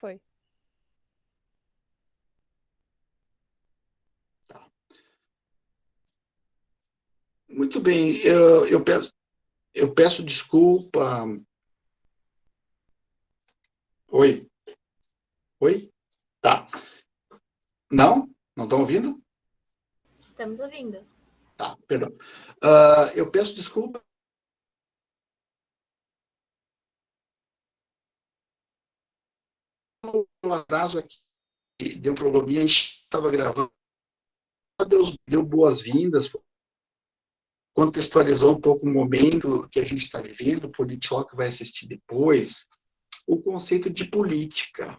Foi. Tá. Muito bem, eu peço desculpa. Oi, oi? Tá. Não? Não estão ouvindo? Estamos ouvindo. Tá, perdão. Eu peço desculpa pelo atraso aqui. Deu um probleminha, a gente estava gravando. Deus deu boas-vindas, contextualizou um pouco o momento que a gente está vivendo, o Politioc vai assistir depois, o conceito de política,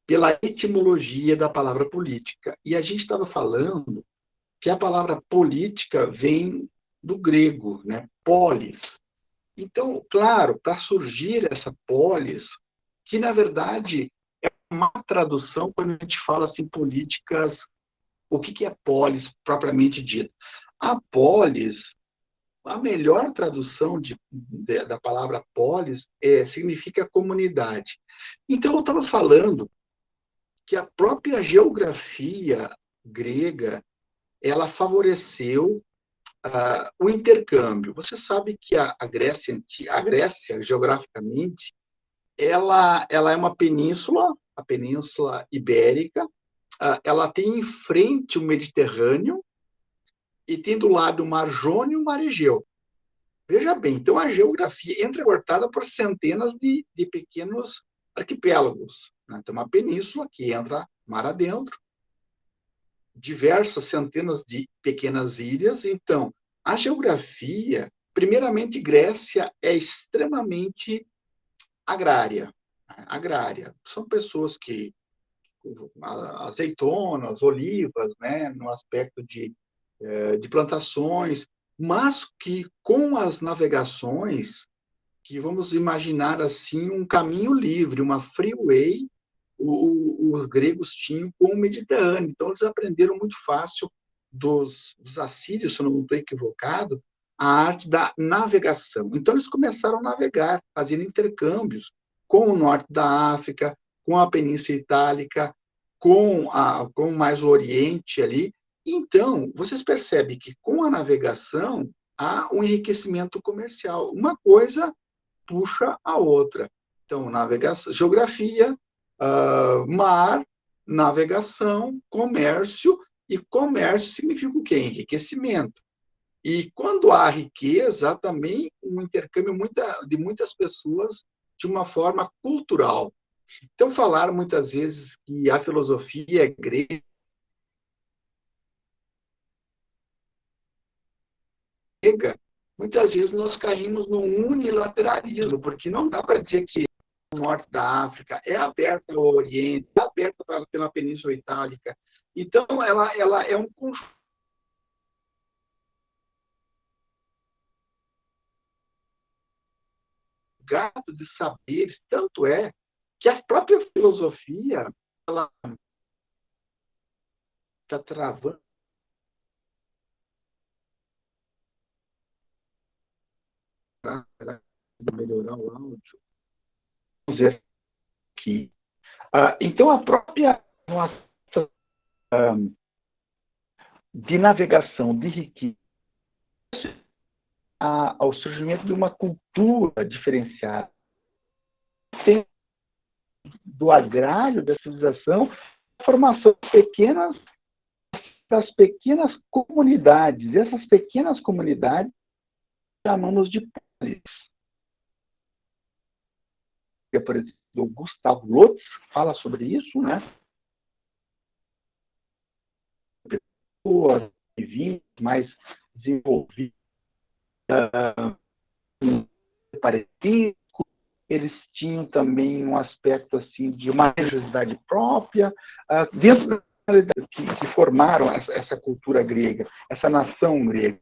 pela etimologia da palavra política. E a gente estava falando que a palavra política vem do grego, né? Polis. Então, claro, para surgir essa polis, que na verdade é uma tradução quando a gente fala assim políticas, o que é polis propriamente dito? A polis, a melhor tradução da palavra polis significa comunidade. Então, eu estava falando que a própria geografia grega ela favoreceu o intercâmbio. Você sabe que a Grécia, geograficamente, ela é uma península, a Península Ibérica, ela tem em frente o Mediterrâneo e tem do lado o Mar Jônio e o Mar Egeu. Veja bem, então a geografia é entrecortada por centenas de pequenos arquipélagos. Né? Então, uma península que entra mar adentro, diversas centenas de pequenas ilhas. Então, a geografia, primeiramente, Grécia é extremamente agrária. Agrária. São pessoas que azeitonas, olivas, né, no aspecto de plantações, mas que com as navegações, que vamos imaginar assim um caminho livre, uma freeway, os gregos tinham com o Mediterrâneo. Então, eles aprenderam muito fácil dos assírios, se eu não estou equivocado, a arte da navegação. Então, eles começaram a navegar, fazendo intercâmbios com o norte da África, com a Península Itálica, com mais o Oriente ali. Então, vocês percebem que com a navegação há um enriquecimento comercial. Uma coisa puxa a outra. Então, navegação, geografia, mar, navegação, comércio, e comércio significa o quê? Enriquecimento. E quando há riqueza, há também um intercâmbio de muitas pessoas de uma forma cultural. Então, falaram muitas vezes que a filosofia é grega, muitas vezes nós caímos no unilateralismo, porque não dá para dizer que o norte da África é aberta ao Oriente, é aberta pela Península Itálica. Então, ela é um conjunto de saberes, tanto é que a própria filosofia ela está travando, melhorar o áudio. Vamos ver aqui. Então, a própria nossa de navegação de riqueza ao surgimento de uma cultura diferenciada, do agrário, da civilização, a formação das pequenas comunidades. E essas pequenas comunidades chamamos de polis. Por exemplo, o Gustavo Lotz fala sobre isso, né? Pessoas mais desenvolvidas, parecidas, eles tinham também um aspecto assim de uma religiosidade própria, dentro da que formaram essa cultura grega, essa nação grega.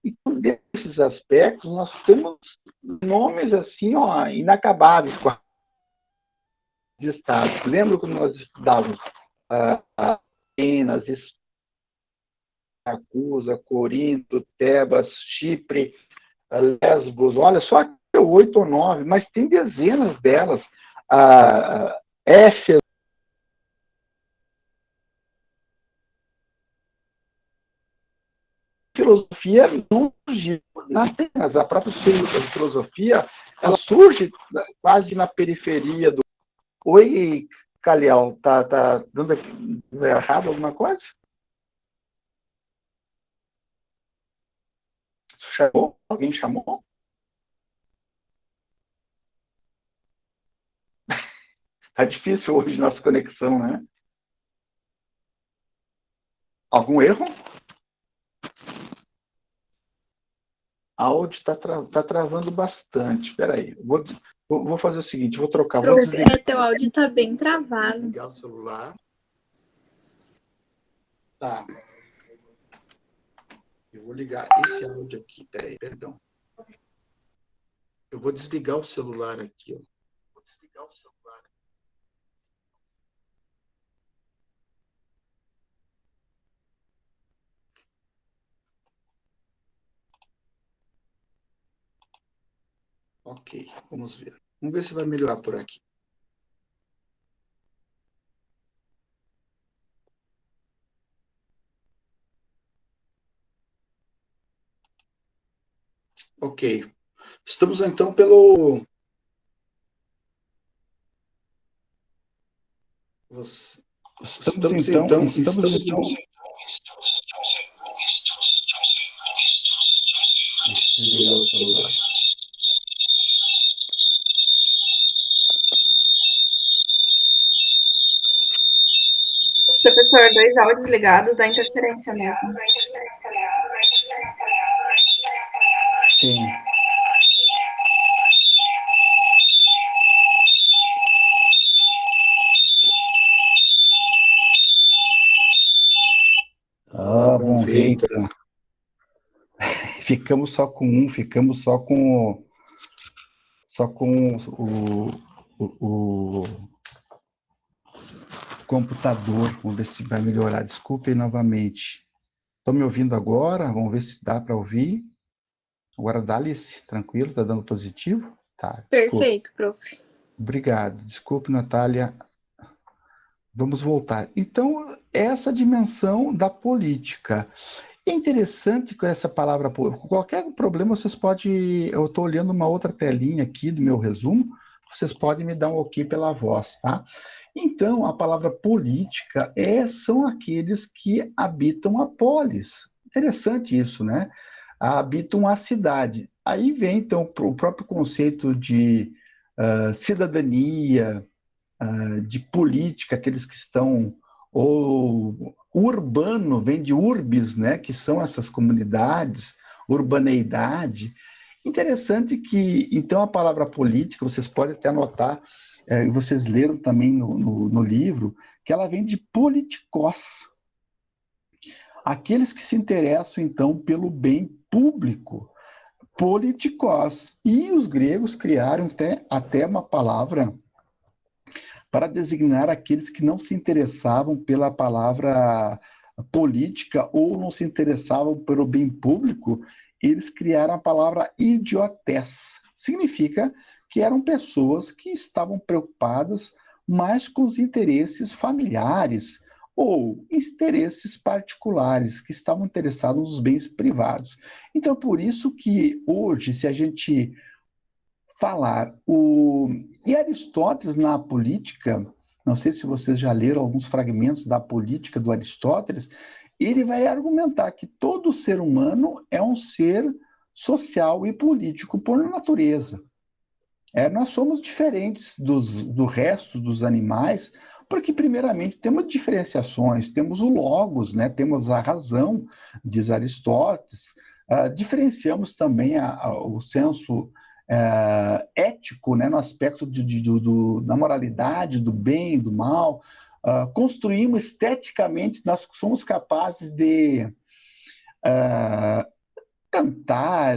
E um desses aspectos nós temos nomes assim, ó, inacabáveis de estados. Lembra quando nós estudávamos Atenas, Siracusa, Corinto, Tebas, Chipre, Lesbos, olha, só 8 ou 9, mas tem dezenas delas. Éfeso, filosofia não surgiu nas Atenas. A própria filosofia, ela surge quase na periferia do... Oi, Caliel, tá dando errado alguma coisa? Chamou? Alguém chamou? Tá difícil hoje nossa conexão, né? Algum erro? Áudio tá travando bastante. Espera aí. Vou fazer o seguinte, vou trocar. Vou desligar. Teu áudio tá bem travado. Desligar o celular. Tá. Eu vou ligar esse áudio aqui. Peraí, perdão. Eu vou desligar o celular aqui. Ó. Vou desligar o celular. Ok, vamos ver. Vamos ver se vai melhorar por aqui. Ok. Estamos então pelo... Estamos então... Desligar o celular. Professor, 2 áudios ligados dá interferência mesmo. Sim. Vamos ver então. Ficamos só com um, ficamos só com o computador. Vamos ver se vai melhorar. Desculpem novamente. Estão me ouvindo agora? Vamos ver se dá para ouvir. Agora dá-lhe-se, tranquilo, está dando positivo? Tá. Desculpe. Perfeito, prof. Obrigado. Desculpe, Natália. Vamos voltar. Então, essa dimensão da política. É interessante com essa palavra, qualquer problema vocês podem, eu estou olhando uma outra telinha aqui do meu resumo, vocês podem me dar um ok pela voz, tá? Então, a palavra política são aqueles que habitam a polis. Interessante isso, né? Habitam a cidade. Aí vem, então, o próprio conceito de cidadania, de política, aqueles que estão, ou urbano, vem de urbis, né, que são essas comunidades, urbaneidade. Interessante que, então, a palavra política, vocês podem até anotar, e vocês leram também no livro, que ela vem de politikos, aqueles que se interessam, então, pelo bem público, politikos. E os gregos criaram até uma palavra para designar aqueles que não se interessavam pela palavra política ou não se interessavam pelo bem público, eles criaram a palavra idiotés. Significa que eram pessoas que estavam preocupadas mais com os interesses familiares ou interesses particulares, que estavam interessados nos bens privados. Então, por isso que hoje, se a gente falar. E Aristóteles, na política, não sei se vocês já leram alguns fragmentos da política do Aristóteles, ele vai argumentar que todo ser humano é um ser social e político por natureza. Nós somos diferentes do resto dos animais, porque, primeiramente, temos diferenciações, temos o logos, né? Temos a razão, diz Aristóteles, diferenciamos também o senso ético, né? No aspecto da moralidade, do bem, do mal, construímos esteticamente, nós somos capazes de cantar,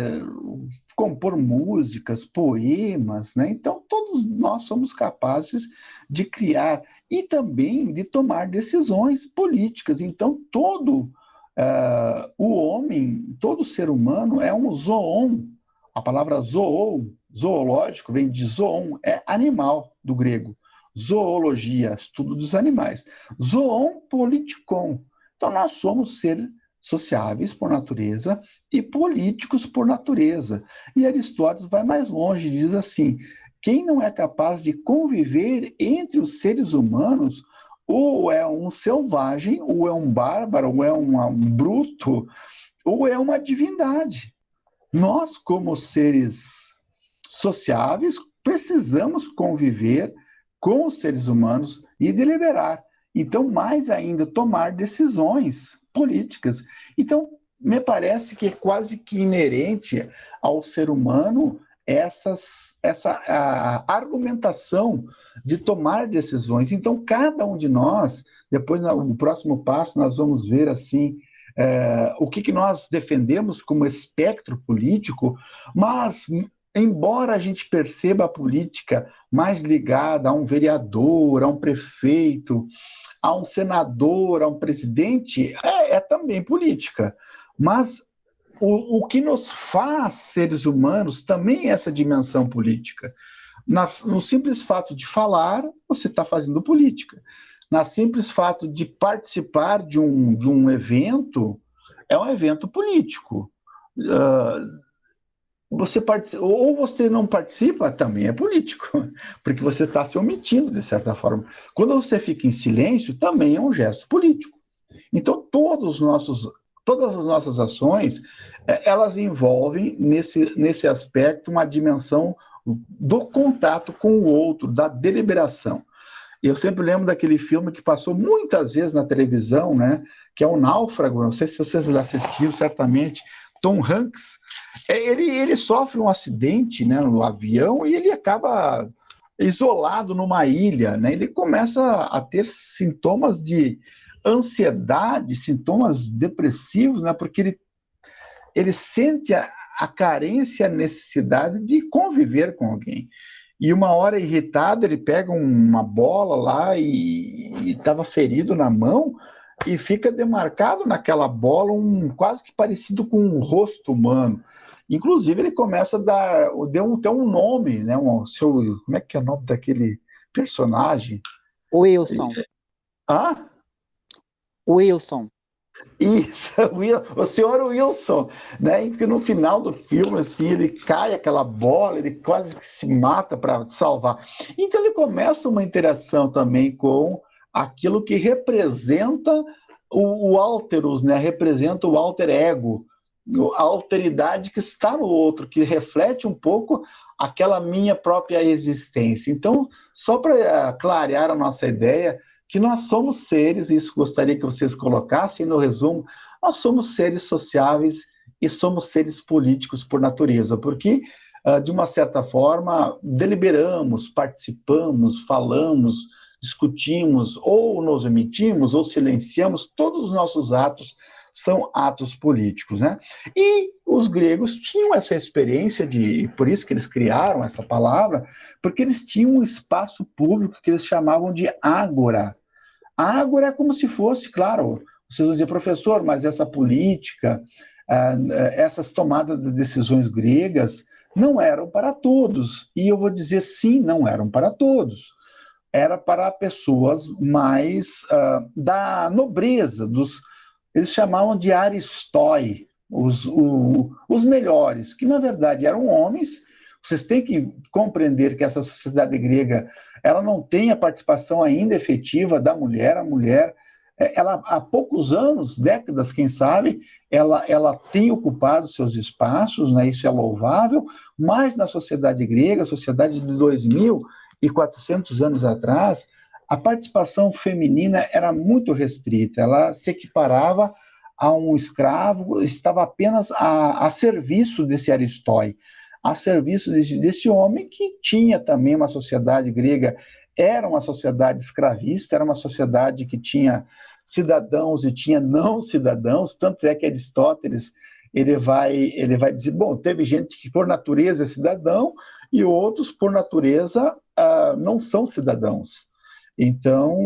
compor músicas, poemas, né? Então, todos nós somos capazes de criar e também de tomar decisões políticas. Então, todo o homem, todo ser humano é um zoon, A palavra zoológico, vem de zoon, é animal, do grego. Zoologia, estudo dos animais. Zoon politikon. Então, nós somos seres sociáveis por natureza e políticos por natureza. E Aristóteles vai mais longe, diz assim: quem não é capaz de conviver entre os seres humanos, ou é um selvagem, ou é um bárbaro, ou é um bruto, ou é uma divindade. Nós, como seres sociáveis, precisamos conviver com os seres humanos e deliberar. Então, mais ainda, tomar decisões políticas. Então, me parece que é quase que inerente ao ser humano essa argumentação de tomar decisões. Então, cada um de nós, depois no próximo passo, nós vamos ver assim o que nós defendemos como espectro político, mas embora a gente perceba a política mais ligada a um vereador, a um prefeito, a um senador, a um presidente, é também política. Mas o que nos faz seres humanos também é essa dimensão política. No simples fato de falar, você está fazendo política. No simples fato de participar de um evento, é um evento político. Ou você não participa, também é político, porque você está se omitindo, de certa forma. Quando você fica em silêncio, também é um gesto político. Então, todas as nossas ações, elas envolvem, nesse aspecto, uma dimensão do contato com o outro, da deliberação. Eu sempre lembro daquele filme que passou muitas vezes na televisão, né, que é o Náufrago, não sei se vocês já assistiram, certamente, Tom Hanks. Ele sofre um acidente, né, no avião, e ele acaba isolado numa ilha, né? Ele começa a ter sintomas de ansiedade, sintomas depressivos, né, porque ele sente a carência, a necessidade de conviver com alguém. E uma hora irritado, ele pega uma bola lá e estava ferido na mão e fica demarcado naquela bola quase que parecido com um rosto humano. Inclusive, ele começa a deu até um nome, né? Como é que é o nome daquele personagem? Wilson. Ah? Wilson. Isso, o senhor Wilson, né? Que no final do filme, assim, ele cai aquela bola, ele quase que se mata para salvar. Então ele começa uma interação também com aquilo que representa o alterus, né? Representa o alter ego, a alteridade que está no outro, que reflete um pouco aquela minha própria existência. Então, só para clarear a nossa ideia, que nós somos seres, e isso gostaria que vocês colocassem no resumo, nós somos seres sociáveis e somos seres políticos por natureza, porque, de uma certa forma, deliberamos, participamos, falamos, discutimos, ou nos omitimos, ou silenciamos, todos os nossos atos são atos políticos, né? E os gregos tinham essa experiência por isso que eles criaram essa palavra, porque eles tinham um espaço público que eles chamavam de ágora. A ágora é como se fosse, claro, vocês vão dizer, professor, mas essa política, essas tomadas de decisões gregas não eram para todos. E eu vou dizer, sim, não eram para todos. Era para pessoas mais da nobreza, eles chamavam de aristói, os melhores, que na verdade eram homens. Vocês têm que compreender que essa sociedade grega, ela não tem a participação ainda efetiva da mulher. A mulher, ela há poucos anos, décadas, quem sabe, ela tem ocupado seus espaços, né? Isso é louvável, mas na sociedade grega, a sociedade de 2.400 anos atrás, a participação feminina era muito restrita, ela se equiparava a um escravo, estava apenas a serviço desse aristói, a serviço desse homem que tinha também uma sociedade grega, era uma sociedade escravista, era uma sociedade que tinha cidadãos e tinha não cidadãos, tanto é que Aristóteles ele vai dizer, bom, teve gente que por natureza é cidadão e outros por natureza não são cidadãos. Então,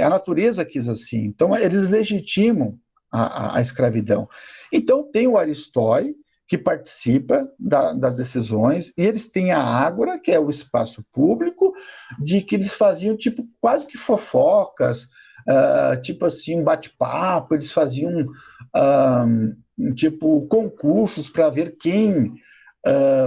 a natureza quis assim. Então, eles legitimam a escravidão. Então, tem o Aristói, que participa das decisões, e eles têm a ágora, que é o espaço público, de que eles faziam tipo quase que fofocas, tipo assim, um bate-papo, eles faziam tipo concursos para ver quem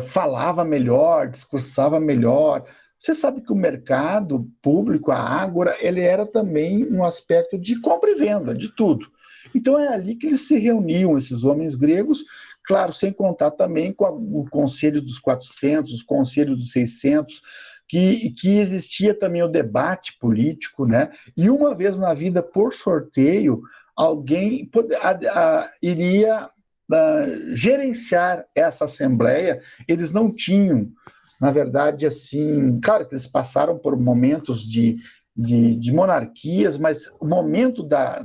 falava melhor, discursava melhor. Você sabe que o mercado público, a ágora, ele era também um aspecto de compra e venda, de tudo. Então é ali que eles se reuniam, esses homens gregos, claro, sem contar também com o Conselho dos 400, os Conselhos dos 600, que existia também o debate político, né? E uma vez na vida, por sorteio, alguém iria gerenciar essa assembleia. Eles não tinham, na verdade, assim, claro que eles passaram por momentos de monarquias, mas o momento da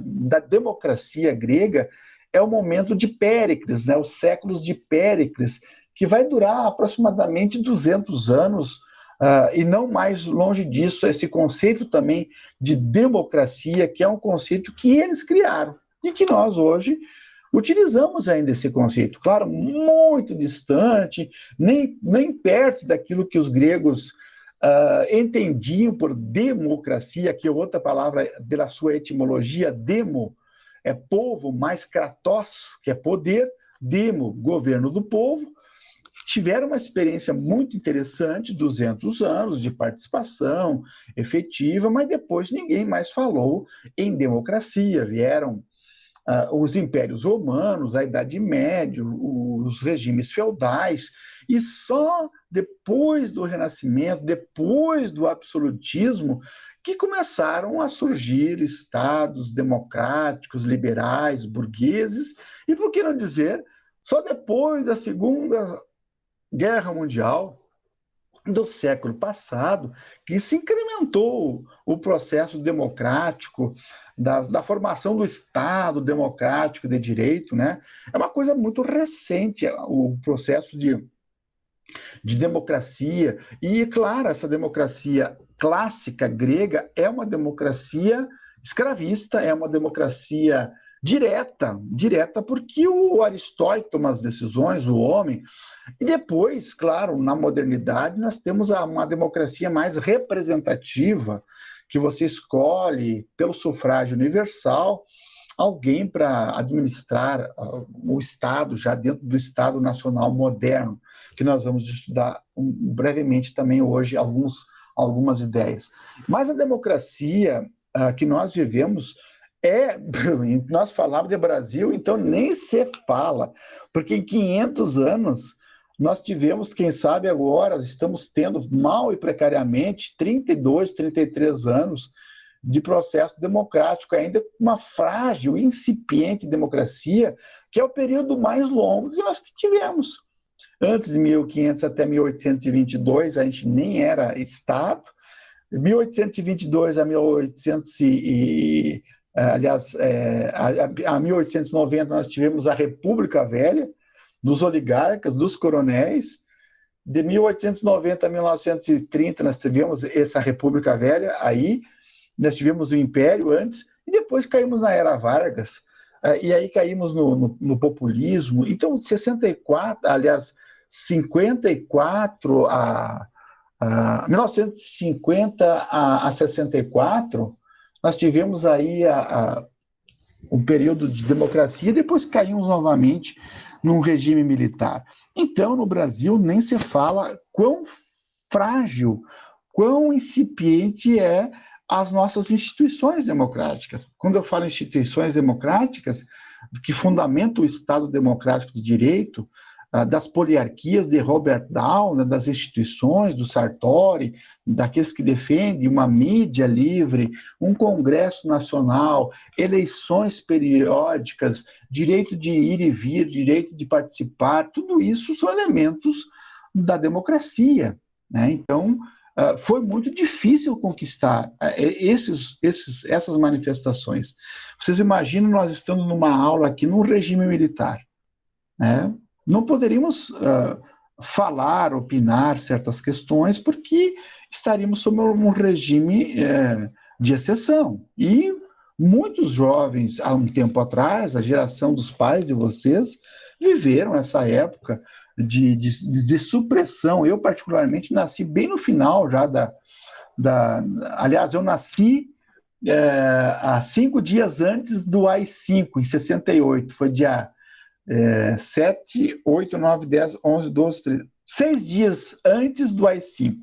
democracia grega é o momento de Péricles, né? Os séculos de Péricles, que vai durar aproximadamente 200 anos, e não mais longe disso, esse conceito também de democracia, que é um conceito que eles criaram e que nós hoje utilizamos ainda esse conceito, claro, muito distante, nem perto daquilo que os gregos entendiam por democracia, que é outra palavra pela sua etimologia, demo, é povo, mais kratos, que é poder, demo, governo do povo. Tiveram uma experiência muito interessante, 200 anos de participação efetiva, mas depois ninguém mais falou em democracia. Vieram os impérios romanos, a Idade Média, os regimes feudais, e só depois do Renascimento, depois do absolutismo, que começaram a surgir estados democráticos, liberais, burgueses, e por que não dizer, só depois da Segunda Guerra Mundial do século passado, que se incrementou o processo democrático, da formação do Estado democrático de direito, né? É uma coisa muito recente o processo de democracia. E, claro, essa democracia clássica grega é uma democracia escravista, é uma democracia direta porque o Aristóteles toma as decisões, o homem. E depois, claro, na modernidade, nós temos uma democracia mais representativa, que você escolhe pelo sufrágio universal alguém para administrar o Estado, já dentro do Estado Nacional moderno, que nós vamos estudar brevemente também hoje algumas ideias. Mas a democracia que nós vivemos nós falamos de Brasil, então nem se fala, porque em 500 anos nós tivemos, quem sabe agora, estamos tendo mal e precariamente 32, 33 anos de processo democrático, ainda uma frágil, incipiente democracia, que é o período mais longo que nós tivemos. Antes de 1500 até 1822, a gente nem era Estado. De 1822 a 1890 nós tivemos a República Velha, dos oligarcas, dos coronéis. De 1890 a 1930 nós tivemos essa República Velha, aí nós tivemos o Império antes, e depois caímos na Era Vargas, e aí caímos no populismo. Então, 54 a 1950 a 64, nós tivemos aí um período de democracia, e depois caímos novamente num regime militar. Então, no Brasil, nem se fala quão frágil, quão incipiente as nossas instituições democráticas. Quando eu falo instituições democráticas, que fundamentam o Estado democrático de direito, das poliarquias de Robert Down, das instituições do Sartori, daqueles que defendem uma mídia livre, um Congresso Nacional, eleições periódicas, direito de ir e vir, direito de participar, tudo isso são elementos da democracia, né? Então, foi muito difícil conquistar essas manifestações. Vocês imaginam nós estando numa aula aqui num regime militar, né? Não poderíamos falar, opinar certas questões, porque estaríamos sob um regime de exceção. E muitos jovens, há um tempo atrás, a geração dos pais de vocês, viveram essa época de supressão. Eu, particularmente, nasci bem no final já aliás, eu nasci há 5 dias antes do AI-5, em 68. Foi dia 7, 8, 9, 10, 11, 12, 13. 6 dias antes do AI-5.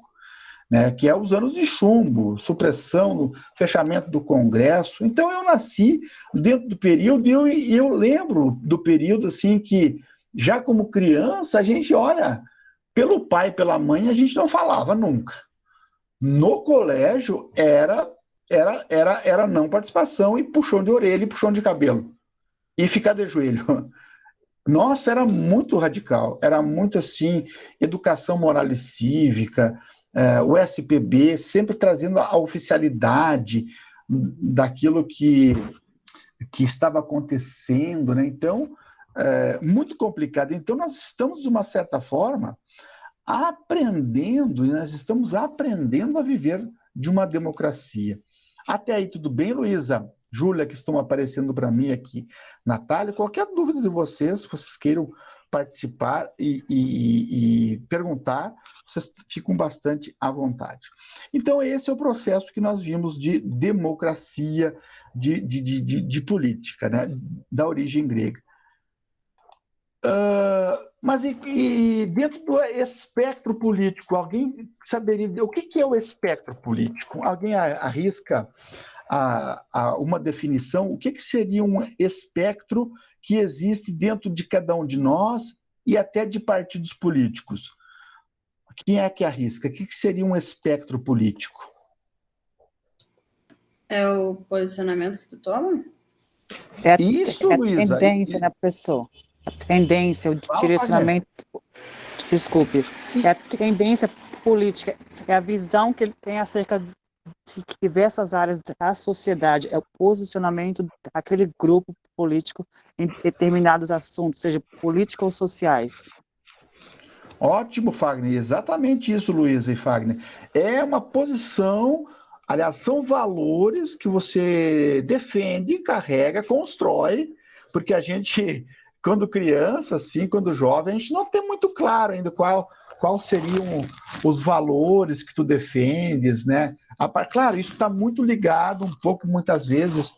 Né, que é os anos de chumbo, supressão, fechamento do Congresso. Então, eu nasci dentro do período e eu lembro do período assim que, já como criança, a gente olha, pelo pai e pela mãe, a gente não falava nunca. No colégio, era não participação e puxão de orelha e puxão de cabelo. E ficar de joelho. Nossa, era muito radical, era muito assim, educação moral e cívica, o SPB sempre trazendo a oficialidade daquilo que estava acontecendo, né? Então, muito complicado. Então, nós estamos, de uma certa forma, aprendendo, nós estamos aprendendo a viver de uma democracia. Até aí, tudo bem, Luísa? Júlia, que estão aparecendo para mim aqui. Natália, qualquer dúvida de vocês, se vocês queiram participar e perguntar, vocês ficam bastante à vontade. Então, esse é o processo que nós vimos de democracia, de política, né? Da origem grega. Mas e dentro do espectro político, alguém saberia o que é o espectro político? Alguém arrisca uma definição? O que seria um espectro que existe dentro de cada um de nós e até de partidos políticos? Quem é que arrisca? O que seria um espectro político? É o posicionamento que tu toma? Isso, a Luísa. tendência na pessoa. A tendência, o direcionamento. Desculpe. É a tendência política, é a visão que ele tem acerca de diversas áreas da sociedade, é o posicionamento daquele grupo político em determinados assuntos, seja políticos ou sociais. Ótimo, Fagner. Exatamente isso, Luísa e Fagner. É uma posição, aliás, são valores que você defende, carrega, constrói, porque a gente, quando criança, assim, quando jovem, a gente não tem muito claro ainda qual seriam os valores que tu defendes, né? Claro, isso está muito ligado um pouco, muitas vezes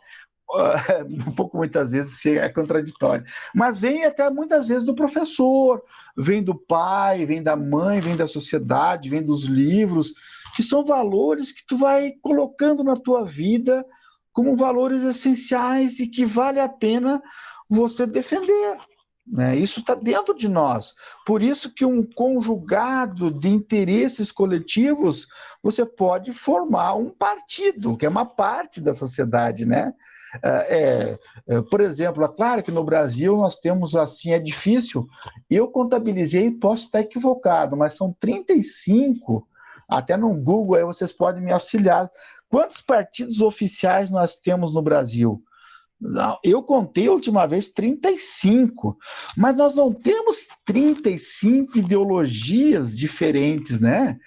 é contraditório, mas vem até muitas vezes do professor, vem do pai, vem da mãe, vem da sociedade, vem dos livros, que são valores que tu vai colocando na tua vida como valores essenciais e que vale a pena você defender. Né? Isso está dentro de nós. Por isso que um conjugado de interesses coletivos, você pode formar um partido, que é uma parte da sociedade, né? Por exemplo, é claro que no Brasil nós temos assim, é difícil, eu contabilizei, posso estar equivocado, mas são 35, até no Google aí vocês podem me auxiliar. Quantos partidos oficiais nós temos no Brasil? Eu contei a última vez 35, mas nós não temos 35 ideologias diferentes, né?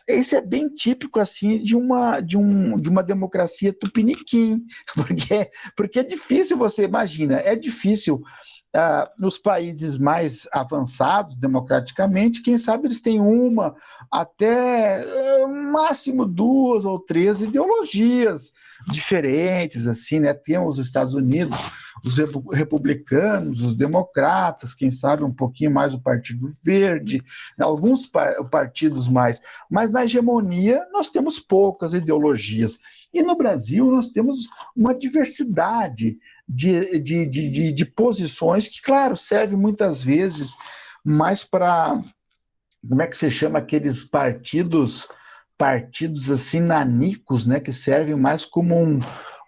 Esse é bem típico assim de uma democracia tupiniquim, porque é difícil, você imagina, é difícil nos países mais avançados democraticamente, quem sabe eles têm uma, até máximo 2 ou 3 ideologias diferentes, assim, né? Tem os Estados Unidos, os republicanos, os democratas, quem sabe um pouquinho mais o Partido Verde, alguns partidos mais, mas na hegemonia nós temos poucas ideologias. E no Brasil nós temos uma diversidade de posições que, claro, serve muitas vezes mais para, como é que se chama, aqueles partidos assim nanicos, né, que servem mais como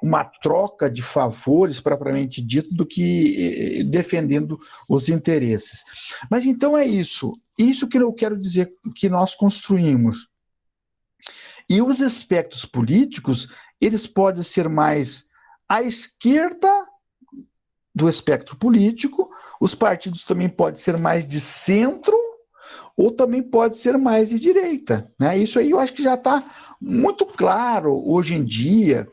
uma troca de favores, propriamente dito, do que defendendo os interesses. Mas então é isso que eu quero dizer que nós construímos. E os espectros políticos, eles podem ser mais à esquerda do espectro político, os partidos também podem ser mais de centro, ou também pode ser mais de direita. Né? Isso aí eu acho que já está muito claro hoje em dia,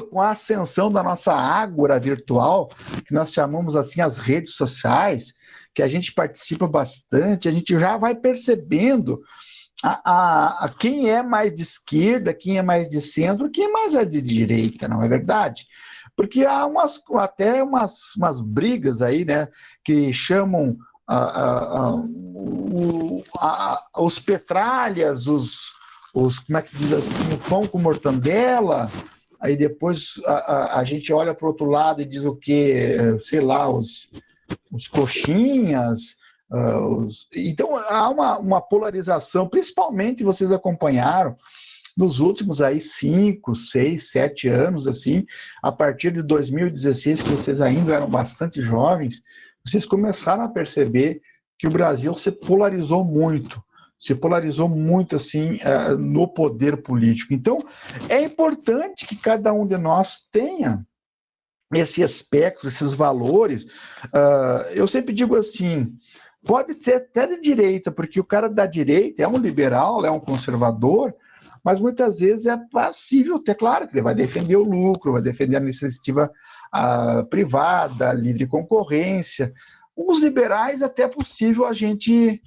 com a ascensão da nossa ágora virtual, que nós chamamos assim as redes sociais, que a gente participa bastante, a gente já vai percebendo quem é mais de esquerda, quem é mais de centro, quem é mais de direita, não é verdade? Porque há até umas brigas aí, né, que chamam os petralhas, como é que diz assim, o pão com mortandela, aí depois a gente olha para o outro lado e diz o quê? Sei lá, os coxinhas. Então há uma polarização, principalmente vocês acompanharam nos últimos aí 5, 6, 7 anos, assim, a partir de 2016, que vocês ainda eram bastante jovens, vocês começaram a perceber que o Brasil se polarizou muito assim no poder político. Então é importante que cada um de nós tenha esse aspecto, esses valores. Eu sempre digo assim, pode ser até de direita, porque o cara da direita é um liberal, é um conservador, mas muitas vezes é passível, até claro que ele vai defender o lucro, vai defender a iniciativa privada, a livre concorrência. Os liberais até é possível a gente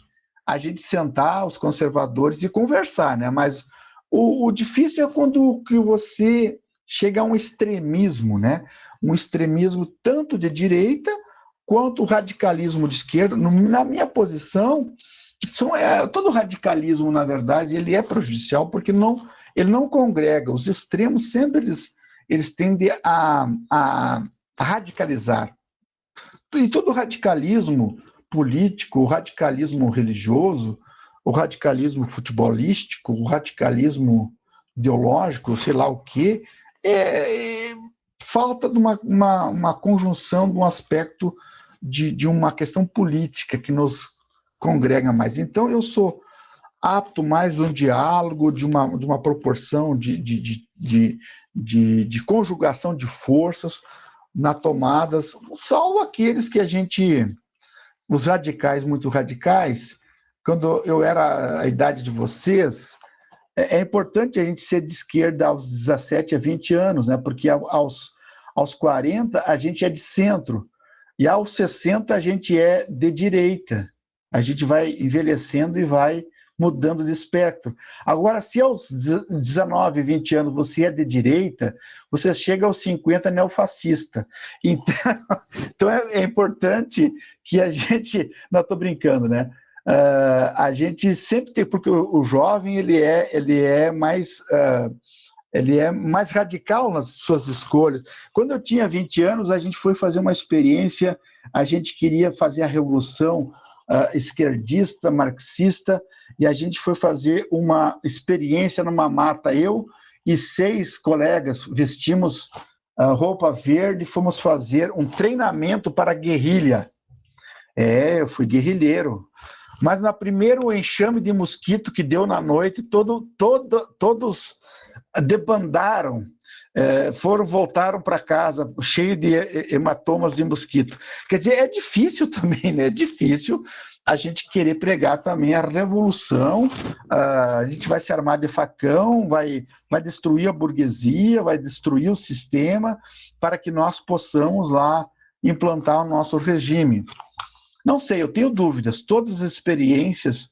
sentar, os conservadores, e conversar, né? Mas o difícil é quando que você chega a um extremismo, né? Um extremismo tanto de direita quanto o radicalismo de esquerda. Na minha posição, todo radicalismo, na verdade, ele é prejudicial porque ele não congrega. Os extremos sempre eles tendem a radicalizar. E todo radicalismo político, o radicalismo religioso, o radicalismo futebolístico, o radicalismo ideológico, sei lá o quê, falta de uma conjunção, de um aspecto de uma questão política que nos congrega mais. Então, eu sou apto mais no diálogo, de uma proporção de conjugação de forças na tomadas, salvo aqueles que os radicais, muito radicais, quando eu era a idade de vocês, é importante a gente ser de esquerda aos 17 a 20 anos, né? Porque aos 40 a gente é de centro, e aos 60 a gente é de direita. A gente vai envelhecendo e vai mudando de espectro. Agora, se aos 19, 20 anos você é de direita, você chega aos 50 neofascista. Então é importante que a gente... Não, estou brincando, né? A gente sempre tem... Porque o jovem, ele é mais radical nas suas escolhas. Quando eu tinha 20 anos, a gente foi fazer uma experiência, a gente queria fazer a revolução esquerdista, marxista, e a gente foi fazer uma experiência numa mata. Eu e 6 colegas vestimos roupa verde, fomos fazer um treinamento para guerrilha. Eu fui guerrilheiro. Mas no primeiro enxame de mosquito que deu na noite, todos debandaram, voltaram para casa cheio de hematomas de mosquito. Quer dizer, é difícil também, né? É difícil a gente querer pregar também a revolução. A gente vai se armar de facão, vai destruir a burguesia, vai destruir o sistema para que nós possamos lá implantar o nosso regime. Não sei, eu tenho dúvidas. Todas as experiências...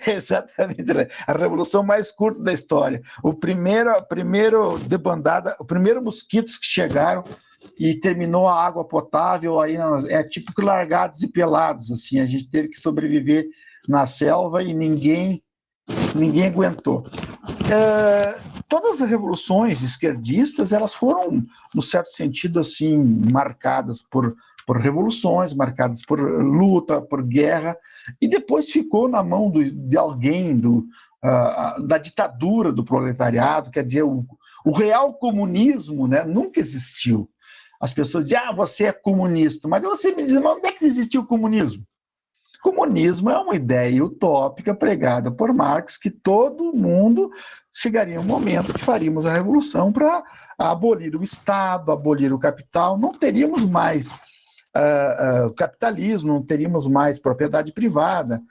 Exatamente, a revolução mais curta da história. O primeiro debandada, o primeiro mosquitos que chegaram e terminou a água potável, aí é tipo que largados e pelados, assim, a gente teve que sobreviver na selva e ninguém aguentou. Todas as revoluções esquerdistas, elas foram, no certo sentido, assim, marcadas por revoluções, marcadas por luta, por guerra, e depois ficou na mão de alguém, da ditadura do proletariado. Quer dizer, o real comunismo, né, nunca existiu. As pessoas dizem, você é comunista, mas você me diz, mas onde é que existiu o comunismo? Comunismo é uma ideia utópica pregada por Marx, que todo mundo chegaria um momento que faríamos a revolução para abolir o Estado, abolir o capital, não teríamos mais capitalismo, não teríamos mais propriedade privada.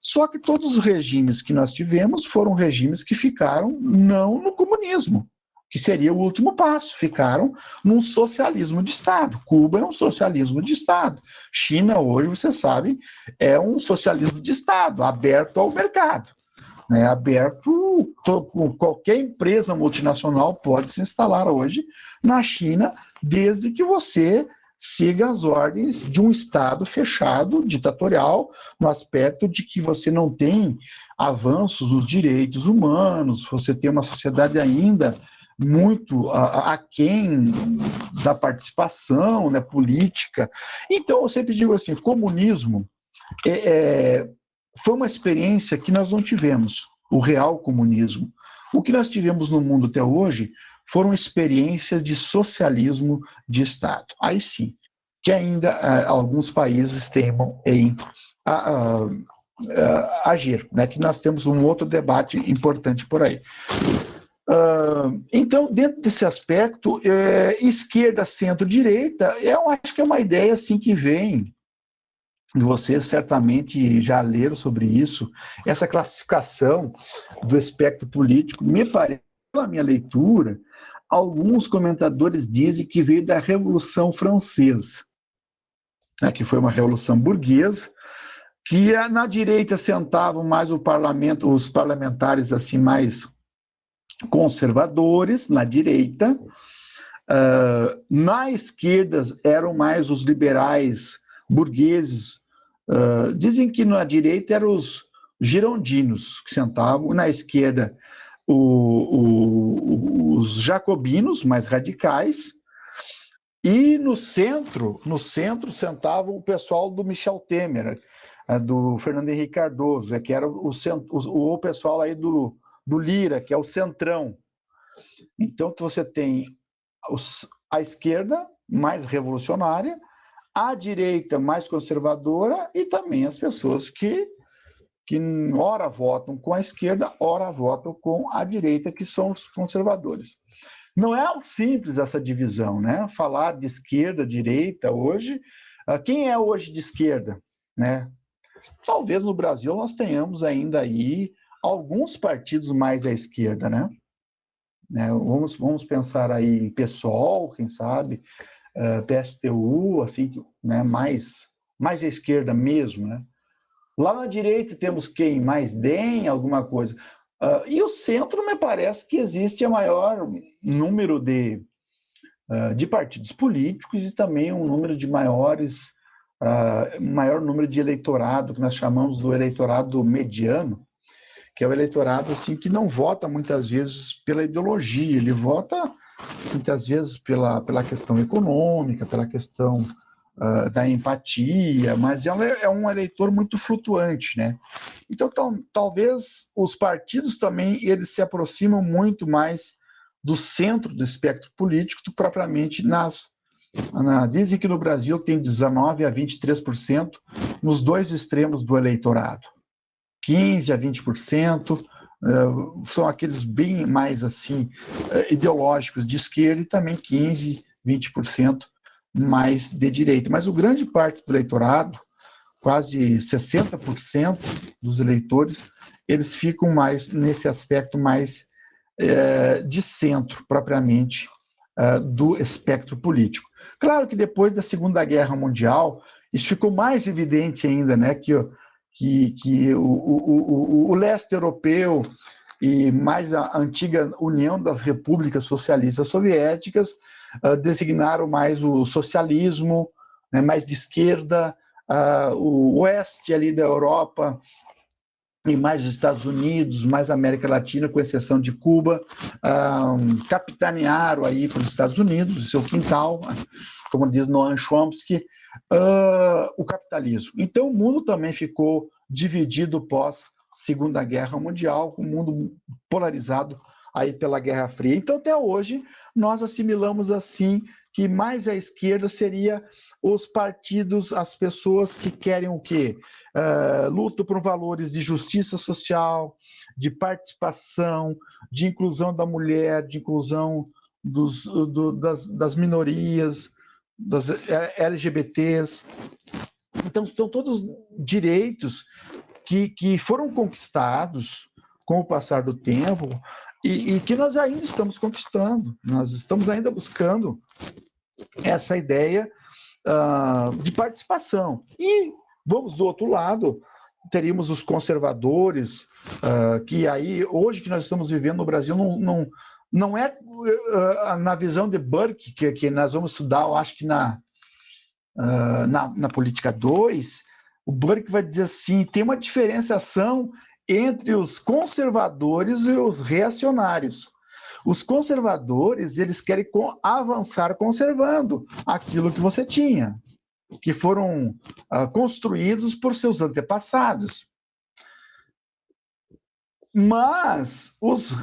Só que todos os regimes que nós tivemos foram regimes que ficaram não no comunismo, que seria o último passo. Ficaram num socialismo de Estado. Cuba é um socialismo de Estado. China, hoje, você sabe, é um socialismo de Estado, aberto ao mercado. Né? Aberto, qualquer empresa multinacional pode se instalar hoje na China, desde que você siga as ordens de um Estado fechado, ditatorial, no aspecto de que você não tem avanços nos direitos humanos, você tem uma sociedade ainda muito aquém da participação, né, política. Então, eu sempre digo assim, comunismo foi uma experiência que nós não tivemos, o real comunismo. O que nós tivemos no mundo até hoje foram experiências de socialismo de Estado. Aí sim, que ainda alguns países teimam em agir, né? Que nós temos um outro debate importante por aí. Então, dentro desse aspecto, esquerda, centro-direita, eu acho que é uma ideia assim que vem, e vocês certamente já leram sobre isso, essa classificação do espectro político, me parece, pela minha leitura, alguns comentadores dizem que veio da Revolução Francesa, né, que foi uma revolução burguesa, que na direita sentavam mais o parlamento, os parlamentares assim mais conservadores, na direita, na esquerda eram mais os liberais burgueses, dizem que na direita eram os girondinos que sentavam, na esquerda os jacobinos mais radicais, e no centro sentavam o pessoal do Michel Temer, do Fernando Henrique Cardoso, que era o pessoal aí do Lira, que é o centrão. Então você tem a esquerda mais revolucionária, a direita mais conservadora e também as pessoas que ora votam com a esquerda, ora votam com a direita, que são os conservadores. Não é simples essa divisão, né? Falar de esquerda, direita hoje. Quem é hoje de esquerda, né? Talvez no Brasil nós tenhamos ainda aí alguns partidos mais à esquerda, né? Vamos pensar aí em PSOL, quem sabe, PSTU, assim, né? mais à esquerda mesmo, né? Lá na direita temos quem? Mais DEM, alguma coisa. E o centro, me parece que existe o maior número de partidos políticos e também um número de maior número de eleitorado, que nós chamamos do eleitorado mediano, que é o eleitorado assim, que não vota muitas vezes pela ideologia, ele vota muitas vezes pela questão econômica, pela questão da empatia, mas é um eleitor muito flutuante, né? Então, talvez os partidos também eles se aproximam muito mais do centro do espectro político do que propriamente dizem que no Brasil tem 19% a 23% nos dois extremos do eleitorado. 15% a 20% são aqueles bem mais assim ideológicos de esquerda e também 15%, 20% mais de direita. Mas o grande parte do eleitorado, quase 60% dos eleitores, eles ficam mais nesse aspecto mais de centro, propriamente, do espectro político. Claro que depois da Segunda Guerra Mundial, isso ficou mais evidente ainda, né, que o leste europeu e mais a antiga União das Repúblicas Socialistas Soviéticas designaram mais o socialismo, né, mais de esquerda, o oeste ali da Europa e mais os Estados Unidos, mais a América Latina, com exceção de Cuba, capitanearam aí para os Estados Unidos, o seu quintal, como diz Noam Chomsky, o capitalismo. Então o mundo também ficou dividido pós Segunda Guerra Mundial, com o mundo polarizado aí pela Guerra Fria. Então até hoje nós assimilamos assim que mais à esquerda seria os partidos, as pessoas que querem o quê? Lutam por valores de justiça social, de participação, de inclusão da mulher, de inclusão das minorias, das LGBTs. Então, são todos direitos que foram conquistados com o passar do tempo e que nós ainda estamos conquistando, nós estamos ainda buscando essa ideia de participação. E vamos do outro lado, teríamos os conservadores, que aí, hoje que nós estamos vivendo no Brasil, não é na visão de Burke, que nós vamos estudar, eu acho que na Política 2, o Burke vai dizer assim, tem uma diferenciação entre os conservadores e os reacionários. Os conservadores, eles querem avançar conservando aquilo que você tinha, que foram construídos por seus antepassados. Mas os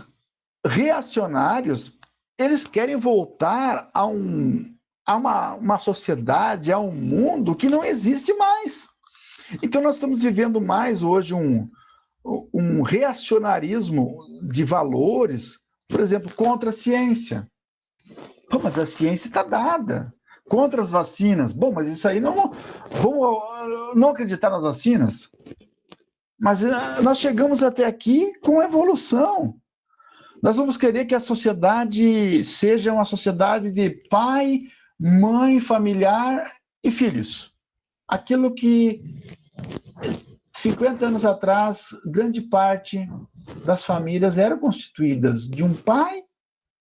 reacionários, eles querem voltar a uma sociedade, a um mundo que não existe mais. Então nós estamos vivendo mais hoje um reacionarismo de valores, por exemplo, contra a ciência. Pô, mas a ciência está dada. Contra as vacinas. Bom, mas isso aí vamos não acreditar nas vacinas? Mas nós chegamos até aqui com evolução. Nós vamos querer que a sociedade seja uma sociedade de pai, mãe, familiar e filhos. Aquilo que 50 anos atrás, grande parte das famílias eram constituídas de um pai,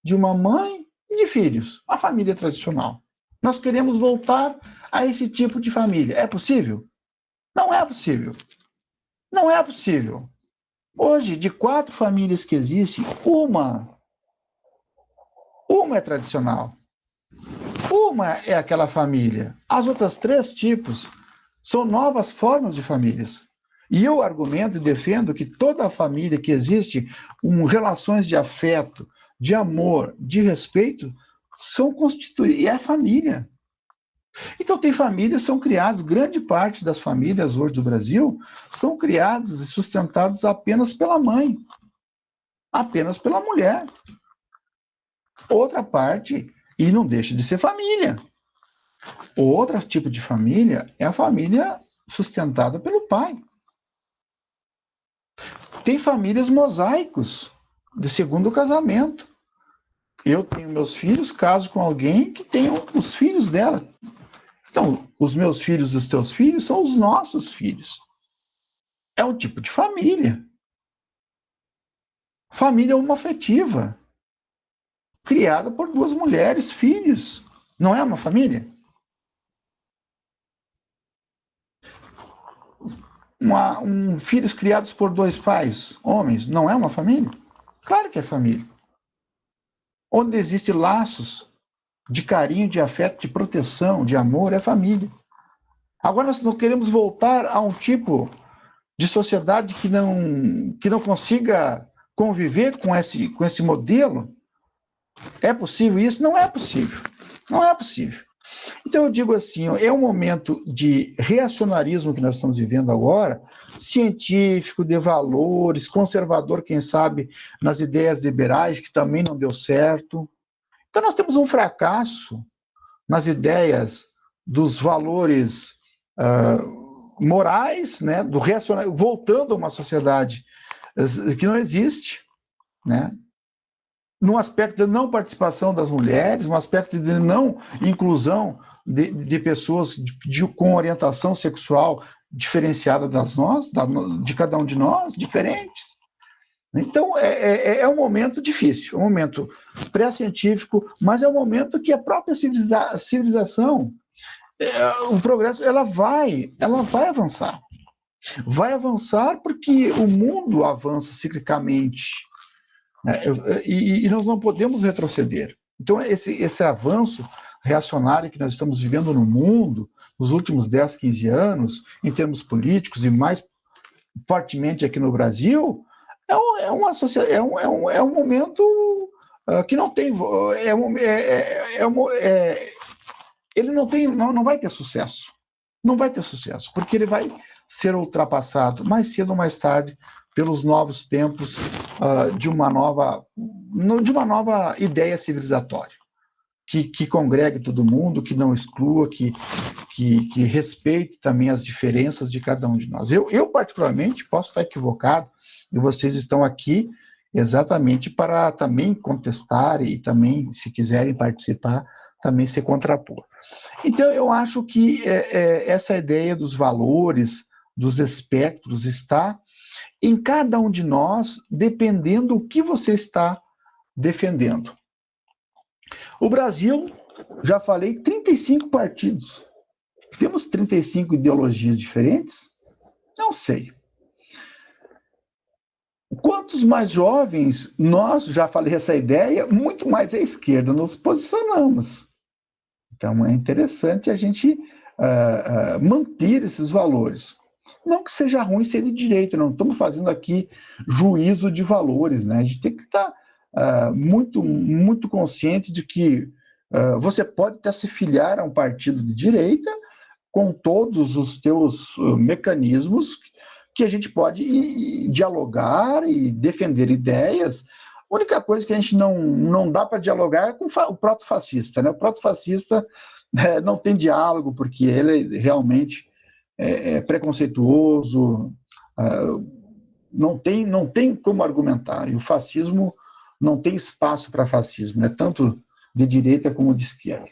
de uma mãe e de filhos. A família tradicional. Nós queremos voltar a esse tipo de família. É possível? Não é possível. Não é possível. Hoje, de 4 famílias que existem, uma é tradicional. Uma é aquela família. As outras 3 tipos são novas formas de famílias. E eu argumento e defendo que toda a família que existe, relações de afeto, de amor, de respeito, são constituídas, e é família. Então tem famílias, são criadas, grande parte das famílias hoje do Brasil, são criadas e sustentadas apenas pela mãe, apenas pela mulher. Outra parte, e não deixa de ser família. Outro tipo de família é a família sustentada pelo pai. Tem famílias mosaicos de segundo casamento. Eu tenho meus filhos, caso com alguém que tenha os filhos dela. Então, os meus filhos e os teus filhos são os nossos filhos. É um tipo de família. Família homoafetiva. Criada por 2 mulheres, filhos. Não é uma família? Filhos criados por 2 pais, homens, não é uma família? Claro que é família. Onde existem laços de carinho, de afeto, de proteção, de amor, é família. Agora nós não queremos voltar a um tipo de sociedade que não consiga conviver com esse modelo. É possível isso? Não é possível. Não é possível. Então eu digo assim, é um momento de reacionarismo que nós estamos vivendo agora, científico, de valores, conservador, quem sabe, nas ideias liberais, que também não deu certo. Então nós temos um fracasso nas ideias dos valores morais, né, do reacionarismo, voltando a uma sociedade que não existe, né? Num aspecto de não participação das mulheres, num aspecto de não inclusão de pessoas com orientação sexual diferenciada de cada um de nós, diferentes. Então, é um momento difícil, um momento pré-científico, mas é um momento que a própria civilização, o progresso, ela vai avançar. Vai avançar porque o mundo avança ciclicamente, e nós não podemos retroceder. Então, esse avanço reacionário que nós estamos vivendo no mundo, nos últimos 10, 15 anos, em termos políticos e mais fortemente aqui no Brasil, é um momento que não tem... ele não vai ter sucesso. Não vai ter sucesso, porque ele vai ser ultrapassado mais cedo ou mais tarde pelos novos tempos de uma nova ideia civilizatória, que congregue todo mundo, que não exclua, que respeite também as diferenças de cada um de nós. Eu particularmente, posso estar equivocado, e vocês estão aqui exatamente para também contestar e também, se quiserem participar, também se contrapor. Então, eu acho que essa ideia dos valores, dos espectros, está em cada um de nós, dependendo do que você está defendendo. O Brasil, já falei, 35 partidos. Temos 35 ideologias diferentes? Não sei. Quantos mais jovens, nós, já falei essa ideia, muito mais à esquerda nos posicionamos. Então, é interessante a gente manter esses valores. Não que seja ruim ser de direita, não estamos fazendo aqui juízo de valores, né? A gente tem que estar muito consciente de que você pode até se filiar a um partido de direita com todos os teus mecanismos que a gente pode dialogar e defender ideias. A única coisa que a gente não dá para dialogar é com o proto-fascista, né? O proto-fascista não tem diálogo, porque ele realmente é preconceituoso, não tem como argumentar. E o fascismo não tem espaço para fascismo, né? Tanto de direita como de esquerda.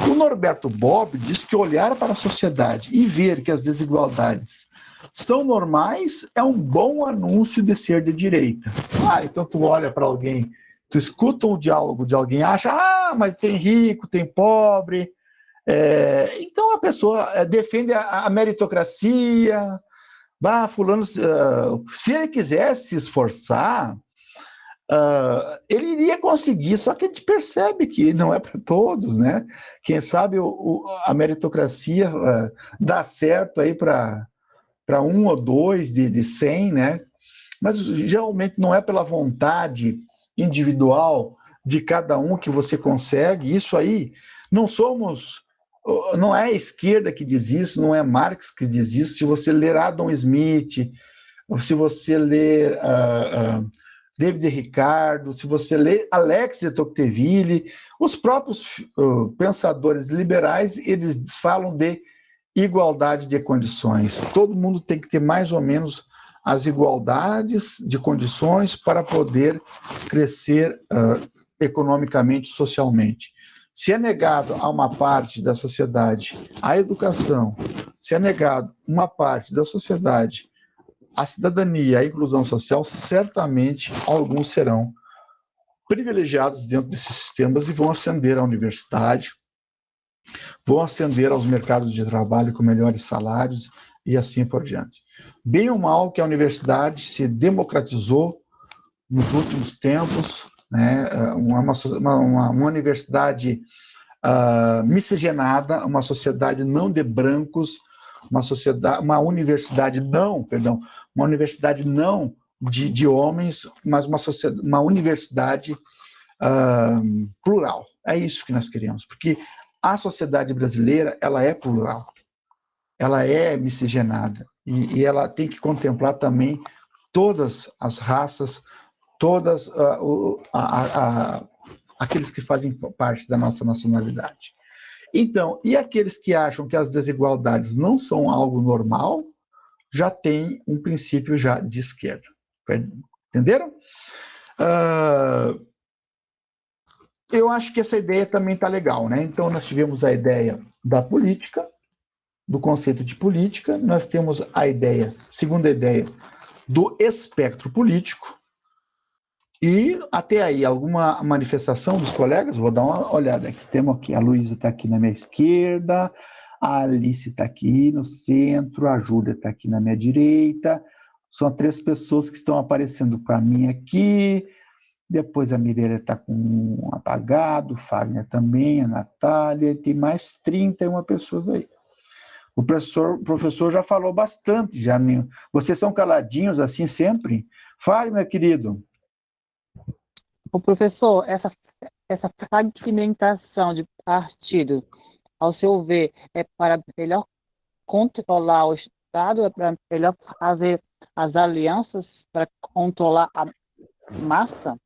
O Norberto Bobbio diz que olhar para a sociedade e ver que as desigualdades são normais é um bom anúncio de ser de direita. Então tu olha para alguém, tu escuta um diálogo de alguém, acha, mas tem rico, tem pobre. Então a pessoa defende a meritocracia. Fulano, se ele quisesse se esforçar, ele iria conseguir, só que a gente percebe que não é para todos, né? Quem sabe a meritocracia dá certo aí para 1 ou 2 de 100, né? Mas geralmente não é pela vontade individual de cada um que você consegue. Isso aí não é a esquerda que diz isso, não é Marx que diz isso. Se você ler Adam Smith, ou se você ler David Ricardo, se você ler Alex de Tocqueville, os próprios pensadores liberais, eles falam de igualdade de condições. Todo mundo tem que ter mais ou menos as igualdades de condições para poder crescer economicamente, socialmente. Se é negado a uma parte da sociedade a educação, se é negado uma parte da sociedade a cidadania, a inclusão social, certamente alguns serão privilegiados dentro desses sistemas e vão ascender à universidade, vão ascender aos mercados de trabalho com melhores salários e assim por diante. Bem ou mal que a universidade se democratizou nos últimos tempos, né? Uma universidade miscigenada, uma sociedade não de brancos, uma universidade não de homens, mas uma universidade plural. É isso que nós queremos, porque a sociedade brasileira, ela é plural, ela é miscigenada, e ela tem que contemplar também todas as raças, todas aqueles que fazem parte da nossa nacionalidade. Então, e aqueles que acham que as desigualdades não são algo normal, já tem um princípio já de esquerda. Entenderam? Eu acho que essa ideia também está legal, né? Então, nós tivemos a ideia da política, do conceito de política, nós temos segunda ideia, do espectro político, e até aí, alguma manifestação dos colegas? Vou dar uma olhada aqui. Temos aqui, a Luísa está aqui na minha esquerda, a Alice está aqui no centro, a Júlia está aqui na minha direita. São 3 pessoas que estão aparecendo para mim aqui. Depois a Mireia está com um apagado, o Fagner também, a Natália, tem mais 31 pessoas aí. O professor já falou bastante, já. Vocês são caladinhos assim sempre? Fagner, querido. O professor, essa fragmentação de partido, ao seu ver, é para melhor controlar o Estado, é para melhor fazer as alianças para controlar a massa?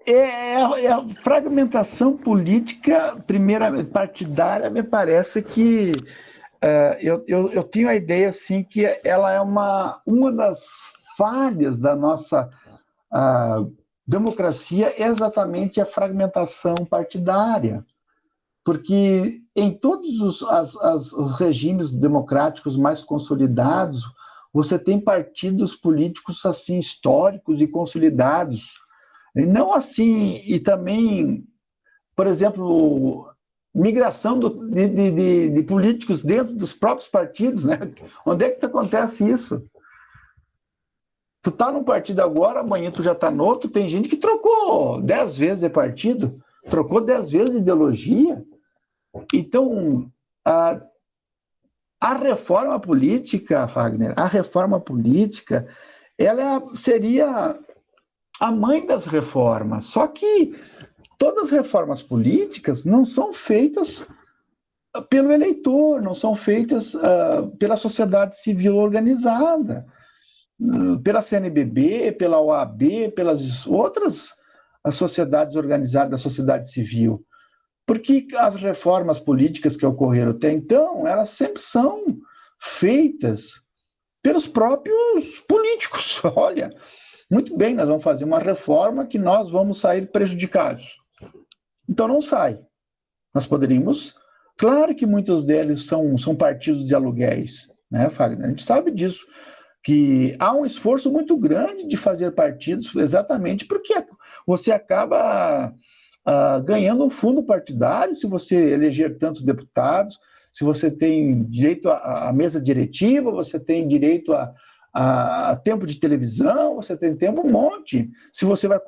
A fragmentação política, primeira partidária, me parece que eu tenho a ideia assim que ela é uma das falhas da nossa a democracia é exatamente a fragmentação partidária. Porque em todos os regimes democráticos mais consolidados, você tem partidos políticos assim históricos e consolidados. E não assim, e também, por exemplo, migração de políticos dentro dos próprios partidos, né? Onde é que acontece isso? Tu tá num partido agora, amanhã tu já tá no outro. Tem gente que trocou 10 vezes de partido, trocou 10 vezes de ideologia. Então, a reforma política, Wagner, a reforma política, ela seria a mãe das reformas. Só que todas as reformas políticas não são feitas pelo eleitor, não são feitas pela sociedade civil organizada, pela CNBB, pela OAB, pelas outras sociedades organizadas da sociedade civil. Porque as reformas políticas que ocorreram até então, elas sempre são feitas pelos próprios políticos. Olha, muito bem, nós vamos fazer uma reforma que nós vamos sair prejudicados. Então não sai. Nós poderíamos... Claro que muitos deles são partidos de aluguéis, né, Fagner? A gente sabe disso, que há um esforço muito grande de fazer partidos exatamente porque você acaba ganhando um fundo partidário se você eleger tantos deputados, se você tem direito à mesa diretiva, você tem direito a tempo de televisão, você tem tempo um monte, se você vai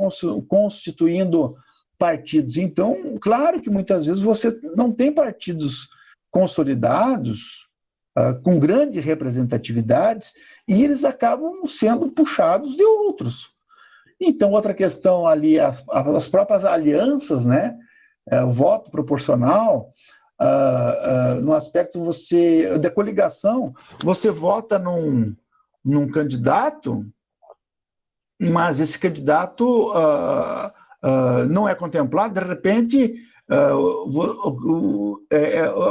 constituindo partidos. Então, claro que muitas vezes você não tem partidos consolidados, com grande representatividade, e eles acabam sendo puxados de outros. Então, outra questão ali, as próprias alianças, né? O voto proporcional, no aspecto da coligação, você vota num candidato, mas esse candidato não é contemplado, de repente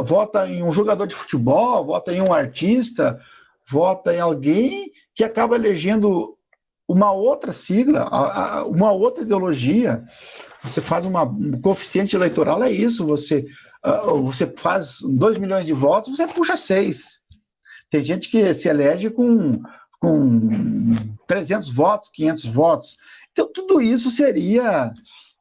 vota em um jogador de futebol, vota em um artista, vota em alguém que acaba elegendo uma outra sigla, uma outra ideologia. Você faz um coeficiente eleitoral, é isso, você faz 2 milhões de votos, você puxa 6. Tem gente que se elege com 300 votos, 500 votos. Então, tudo isso seria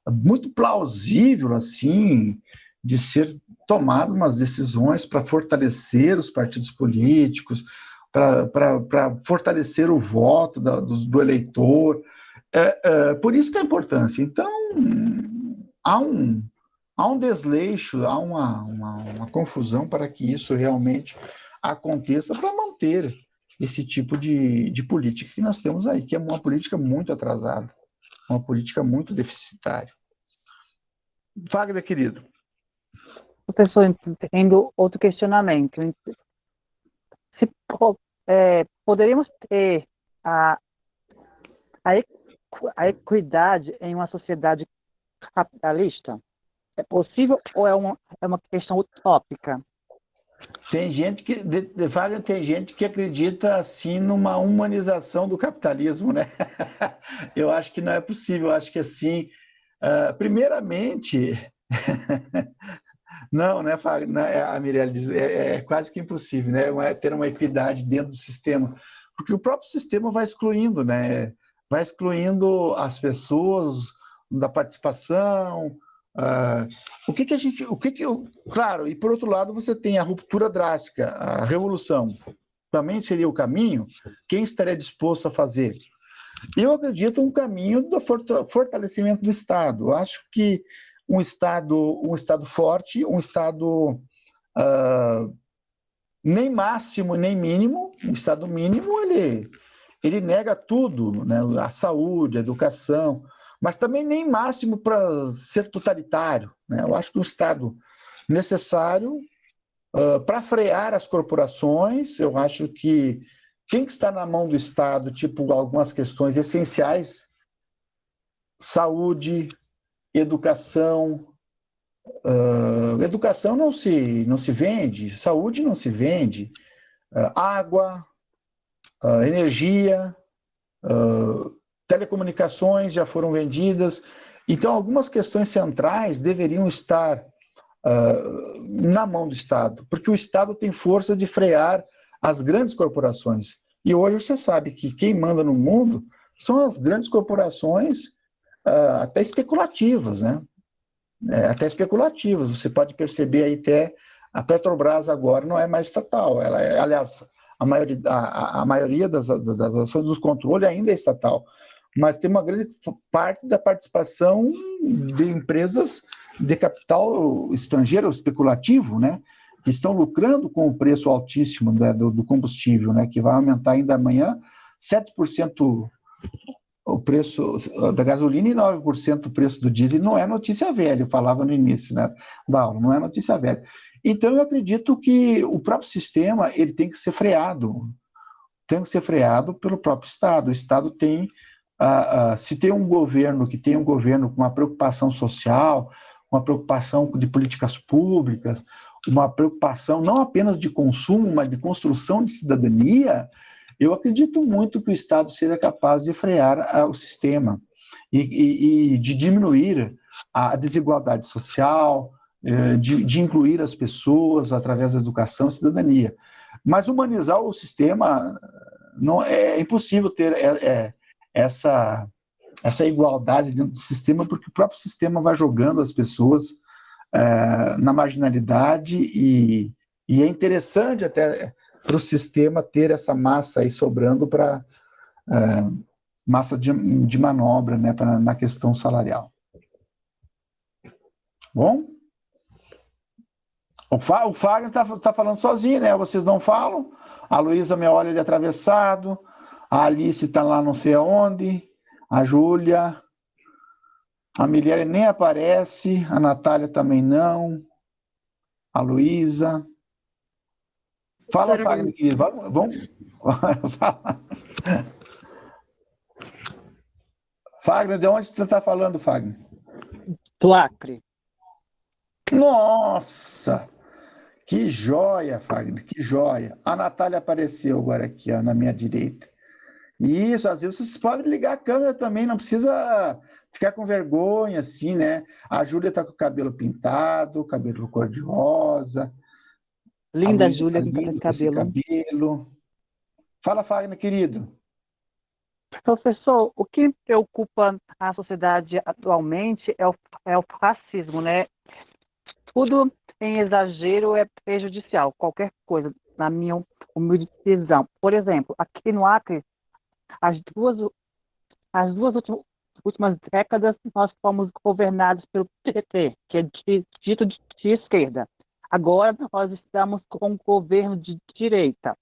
muito plausível, assim, de ser tomado umas decisões para fortalecer os partidos políticos, para fortalecer o voto do eleitor. Por isso que a importância. Então, há um desleixo, há uma confusão para que isso realmente aconteça, para manter esse tipo de política que nós temos aí, que é uma política muito atrasada, uma política muito deficitária. Wagner, querido. Professor, tendo outro questionamento. Se poderíamos ter a equidade em uma sociedade capitalista? É possível ou é uma questão utópica? Tem gente Wagner, tem gente que acredita assim numa humanização do capitalismo, né? Eu acho que não é possível. Eu acho que assim, primeiramente, não, né, Wagner? A Mirella diz, é quase que impossível, né? Ter uma equidade dentro do sistema, porque o próprio sistema vai excluindo, né? Vai excluindo as pessoas da participação. Claro, e por outro lado você tem a ruptura drástica, a revolução, também seria o caminho. Quem estaria disposto a fazer? Eu acredito um caminho do fortalecimento do Estado. Eu acho que um Estado forte, um Estado nem máximo nem mínimo, um Estado mínimo, ele nega tudo, né? A saúde, a educação, mas também nem máximo para ser totalitário, né? Eu acho que um Estado necessário para frear as corporações. Eu acho que tem que estar na mão do Estado, tipo, algumas questões essenciais: saúde, educação. Educação não se vende, saúde não se vende, água, energia, telecomunicações já foram vendidas. Então, algumas questões centrais deveriam estar na mão do Estado, porque o Estado tem força de frear as grandes corporações. E hoje você sabe que quem manda no mundo são as grandes corporações, até especulativas, né? Até especulativas. Você pode perceber aí até a Petrobras agora não é mais estatal. Ela é, aliás, a maioria das ações do controle ainda é estatal. Mas tem uma grande parte da participação de empresas de capital estrangeiro especulativo, né? Que estão lucrando com o preço altíssimo, né, do combustível, né? Que vai aumentar ainda amanhã 7% o preço da gasolina e 9% o preço do diesel. Não é notícia velha, eu falava no início, né, da aula, não é notícia velha. Então, eu acredito que o próprio sistema ele tem que ser freado pelo próprio Estado. O Estado tem, se tem um governo que tem um governo com uma preocupação social, uma preocupação de políticas públicas, uma preocupação não apenas de consumo, mas de construção de cidadania, eu acredito muito que o Estado seja capaz de frear o sistema e de diminuir a desigualdade social, de incluir as pessoas através da educação e cidadania. Mas humanizar o sistema, não é impossível ter essa igualdade dentro do sistema, porque o próprio sistema vai jogando as pessoas na marginalidade e é interessante até para o sistema ter essa massa aí sobrando para massa de manobra, né, na questão salarial. Bom? O Fagner tá falando sozinho, né? Vocês não falam. A Luísa me olha de atravessado. A Alice está lá não sei aonde. A Júlia. A Miliane nem aparece. A Natália também não. A Luísa. Fala, Fagner, querido. Vamos. Fagner, de onde você está falando, Fagner? Do Acre. Nossa! Que joia, Fagner, que joia. A Natália apareceu agora aqui, ó, na minha direita. Isso, às vezes vocês podem ligar a câmera também, não precisa ficar com vergonha, assim, né? A Júlia está com o cabelo pintado, cabelo cor-de-rosa. Linda Júlia com com esse cabelo. cabelo. Fala, Fagner, querido. Professor, o que preocupa a sociedade atualmente é o racismo, né? Tudo em exagero é prejudicial, qualquer coisa, na minha humilde visão. Por exemplo, aqui no Acre, as duas últimas décadas nós fomos governados pelo PT, que é dito de esquerda. Agora nós estamos com um governo de direita.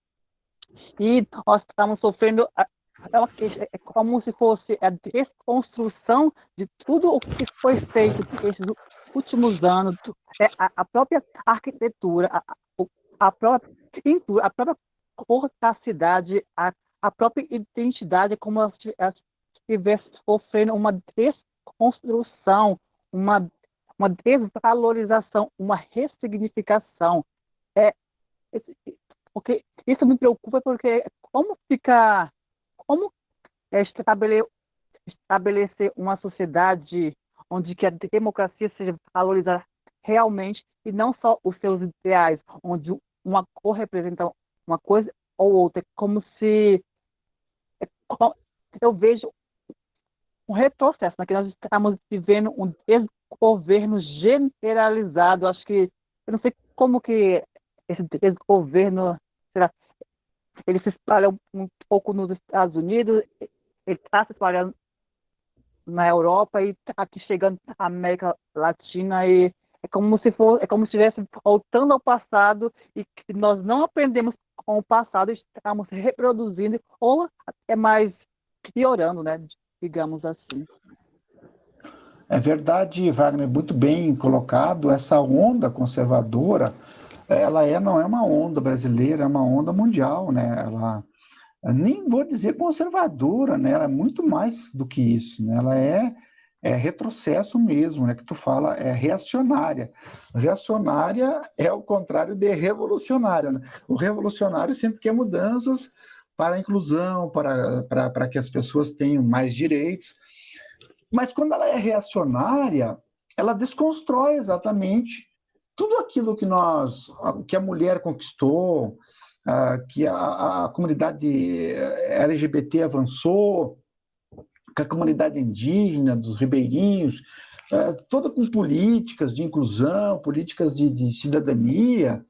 E nós estamos sofrendo é como se fosse a desconstrução de tudo o que foi feito nesses últimos anos, a própria arquitetura, a própria pintura, a própria cor da cidade, a própria identidade, como se estivesse sofrendo uma desconstrução, uma desvalorização, uma ressignificação. Porque isso me preocupa, porque como estabelecer uma sociedade onde que a democracia seja valorizada realmente e não só os seus ideais, onde uma cor representa uma coisa ou outra. É como se eu vejo um retrocesso, né? Que nós estamos vivendo um desgoverno generalizado. Acho que eu não sei como que esse desgoverno será. Ele se espalha um pouco nos Estados Unidos, ele está se espalhando na Europa e está aqui chegando à América Latina, e é como se estivesse voltando ao passado e que nós não aprendemos com o passado, estamos reproduzindo ou até mais piorando, né? Digamos assim. É verdade, Wagner, muito bem colocado. Essa onda conservadora, não é uma onda brasileira, é uma onda mundial, né? Ela nem vou dizer conservadora, né? Ela é muito mais do que isso, né? Ela é retrocesso mesmo, né? Que tu fala, é reacionária. Reacionária é o contrário de revolucionária, né? O revolucionário sempre quer mudanças para a inclusão, para que as pessoas tenham mais direitos. Mas quando ela é reacionária, ela desconstrói exatamente tudo aquilo que a mulher conquistou, que a comunidade LGBT avançou, que a comunidade indígena, dos ribeirinhos, toda com políticas de inclusão, políticas de cidadania,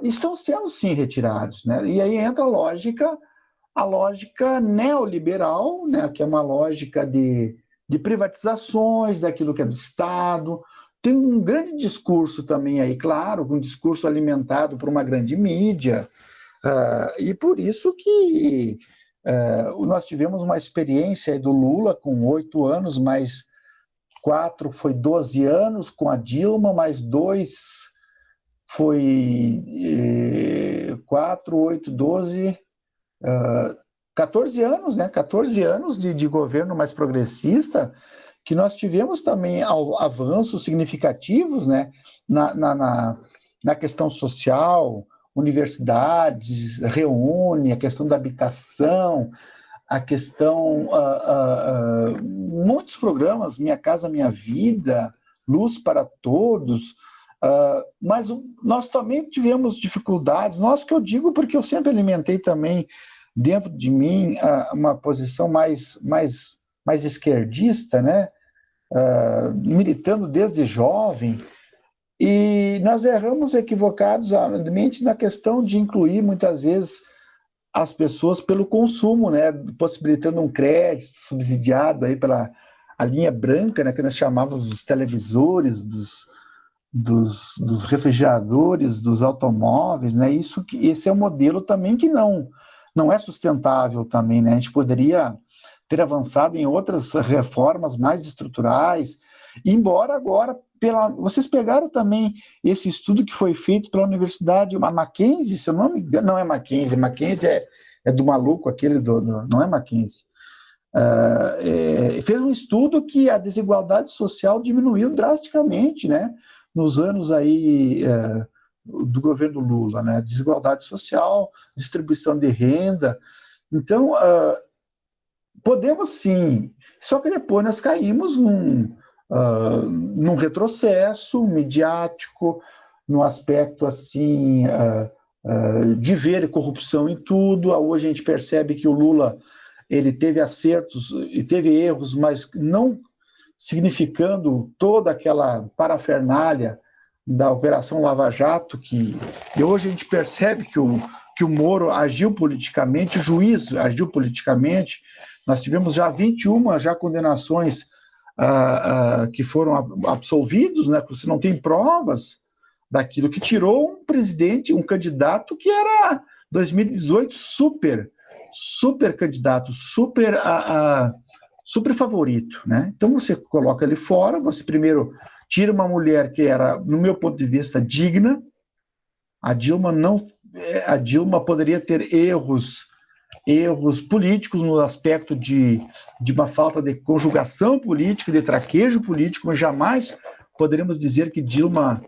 estão sendo, sim, retirados, né? E aí entra a lógica neoliberal, né? Que é uma lógica de privatizações daquilo que é do Estado. Tem um grande discurso também aí, claro, um discurso alimentado por uma grande mídia, e por isso que nós tivemos uma experiência aí do Lula com 8 anos, mais 4 foi 12 anos, com a Dilma, mais 2 foi 4, 8, 12, 14 anos, né? 14 anos de governo mais progressista, que nós tivemos também avanços significativos, né? Na questão social, universidades, reúne, a questão da habitação, a questão, muitos programas, Minha Casa Minha Vida, Luz para Todos, mas nós também tivemos dificuldades, nós que eu digo porque eu sempre alimentei também dentro de mim uma posição mais esquerdista, né? Militando desde jovem, e nós erramos equivocadamente na questão de incluir muitas vezes as pessoas pelo consumo, né? Possibilitando um crédito subsidiado aí pela a linha branca, né? Que nós chamávamos dos televisores, dos refrigeradores, dos automóveis, né? Esse é um modelo também que não é sustentável também, né? A gente poderia ter avançado em outras reformas mais estruturais, embora agora, vocês pegaram também esse estudo que foi feito pela Universidade, a Mackenzie, se eu não me engano, não é Mackenzie é do maluco aquele, não é Mackenzie. Fez um estudo que a desigualdade social diminuiu drasticamente, né? Nos anos aí do governo Lula, né? Desigualdade social, distribuição de renda. Então, podemos sim, só que depois nós caímos num retrocesso midiático, num aspecto assim de ver corrupção em tudo. Hoje a gente percebe que o Lula ele teve acertos e teve erros, mas não significando toda aquela parafernália da Operação Lava Jato, e hoje a gente percebe que o Moro agiu politicamente, o juiz agiu politicamente. Nós tivemos já 21 condenações que foram absolvidos, né? Você não tem provas daquilo, que tirou um presidente, um candidato que era 2018 super candidato, super favorito, né? Então você coloca ele fora, você primeiro tira uma mulher que era, no meu ponto de vista, digna. A Dilma poderia ter erros políticos no aspecto de uma falta de conjugação política, de traquejo político, mas jamais poderíamos dizer que Dilma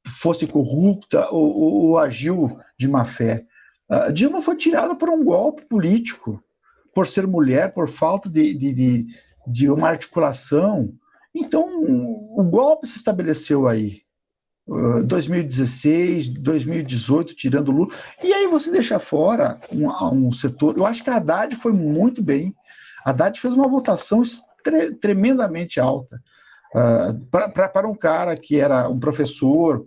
fosse corrupta ou agiu de má fé. Dilma foi tirada por um golpe político, por ser mulher, por falta de uma articulação. Então, o golpe se estabeleceu aí. 2016, 2018, tirando o Lula, e aí você deixa fora um setor. Eu acho que a Haddad foi muito bem. A Haddad fez uma votação tremendamente alta. Para um cara que era um professor,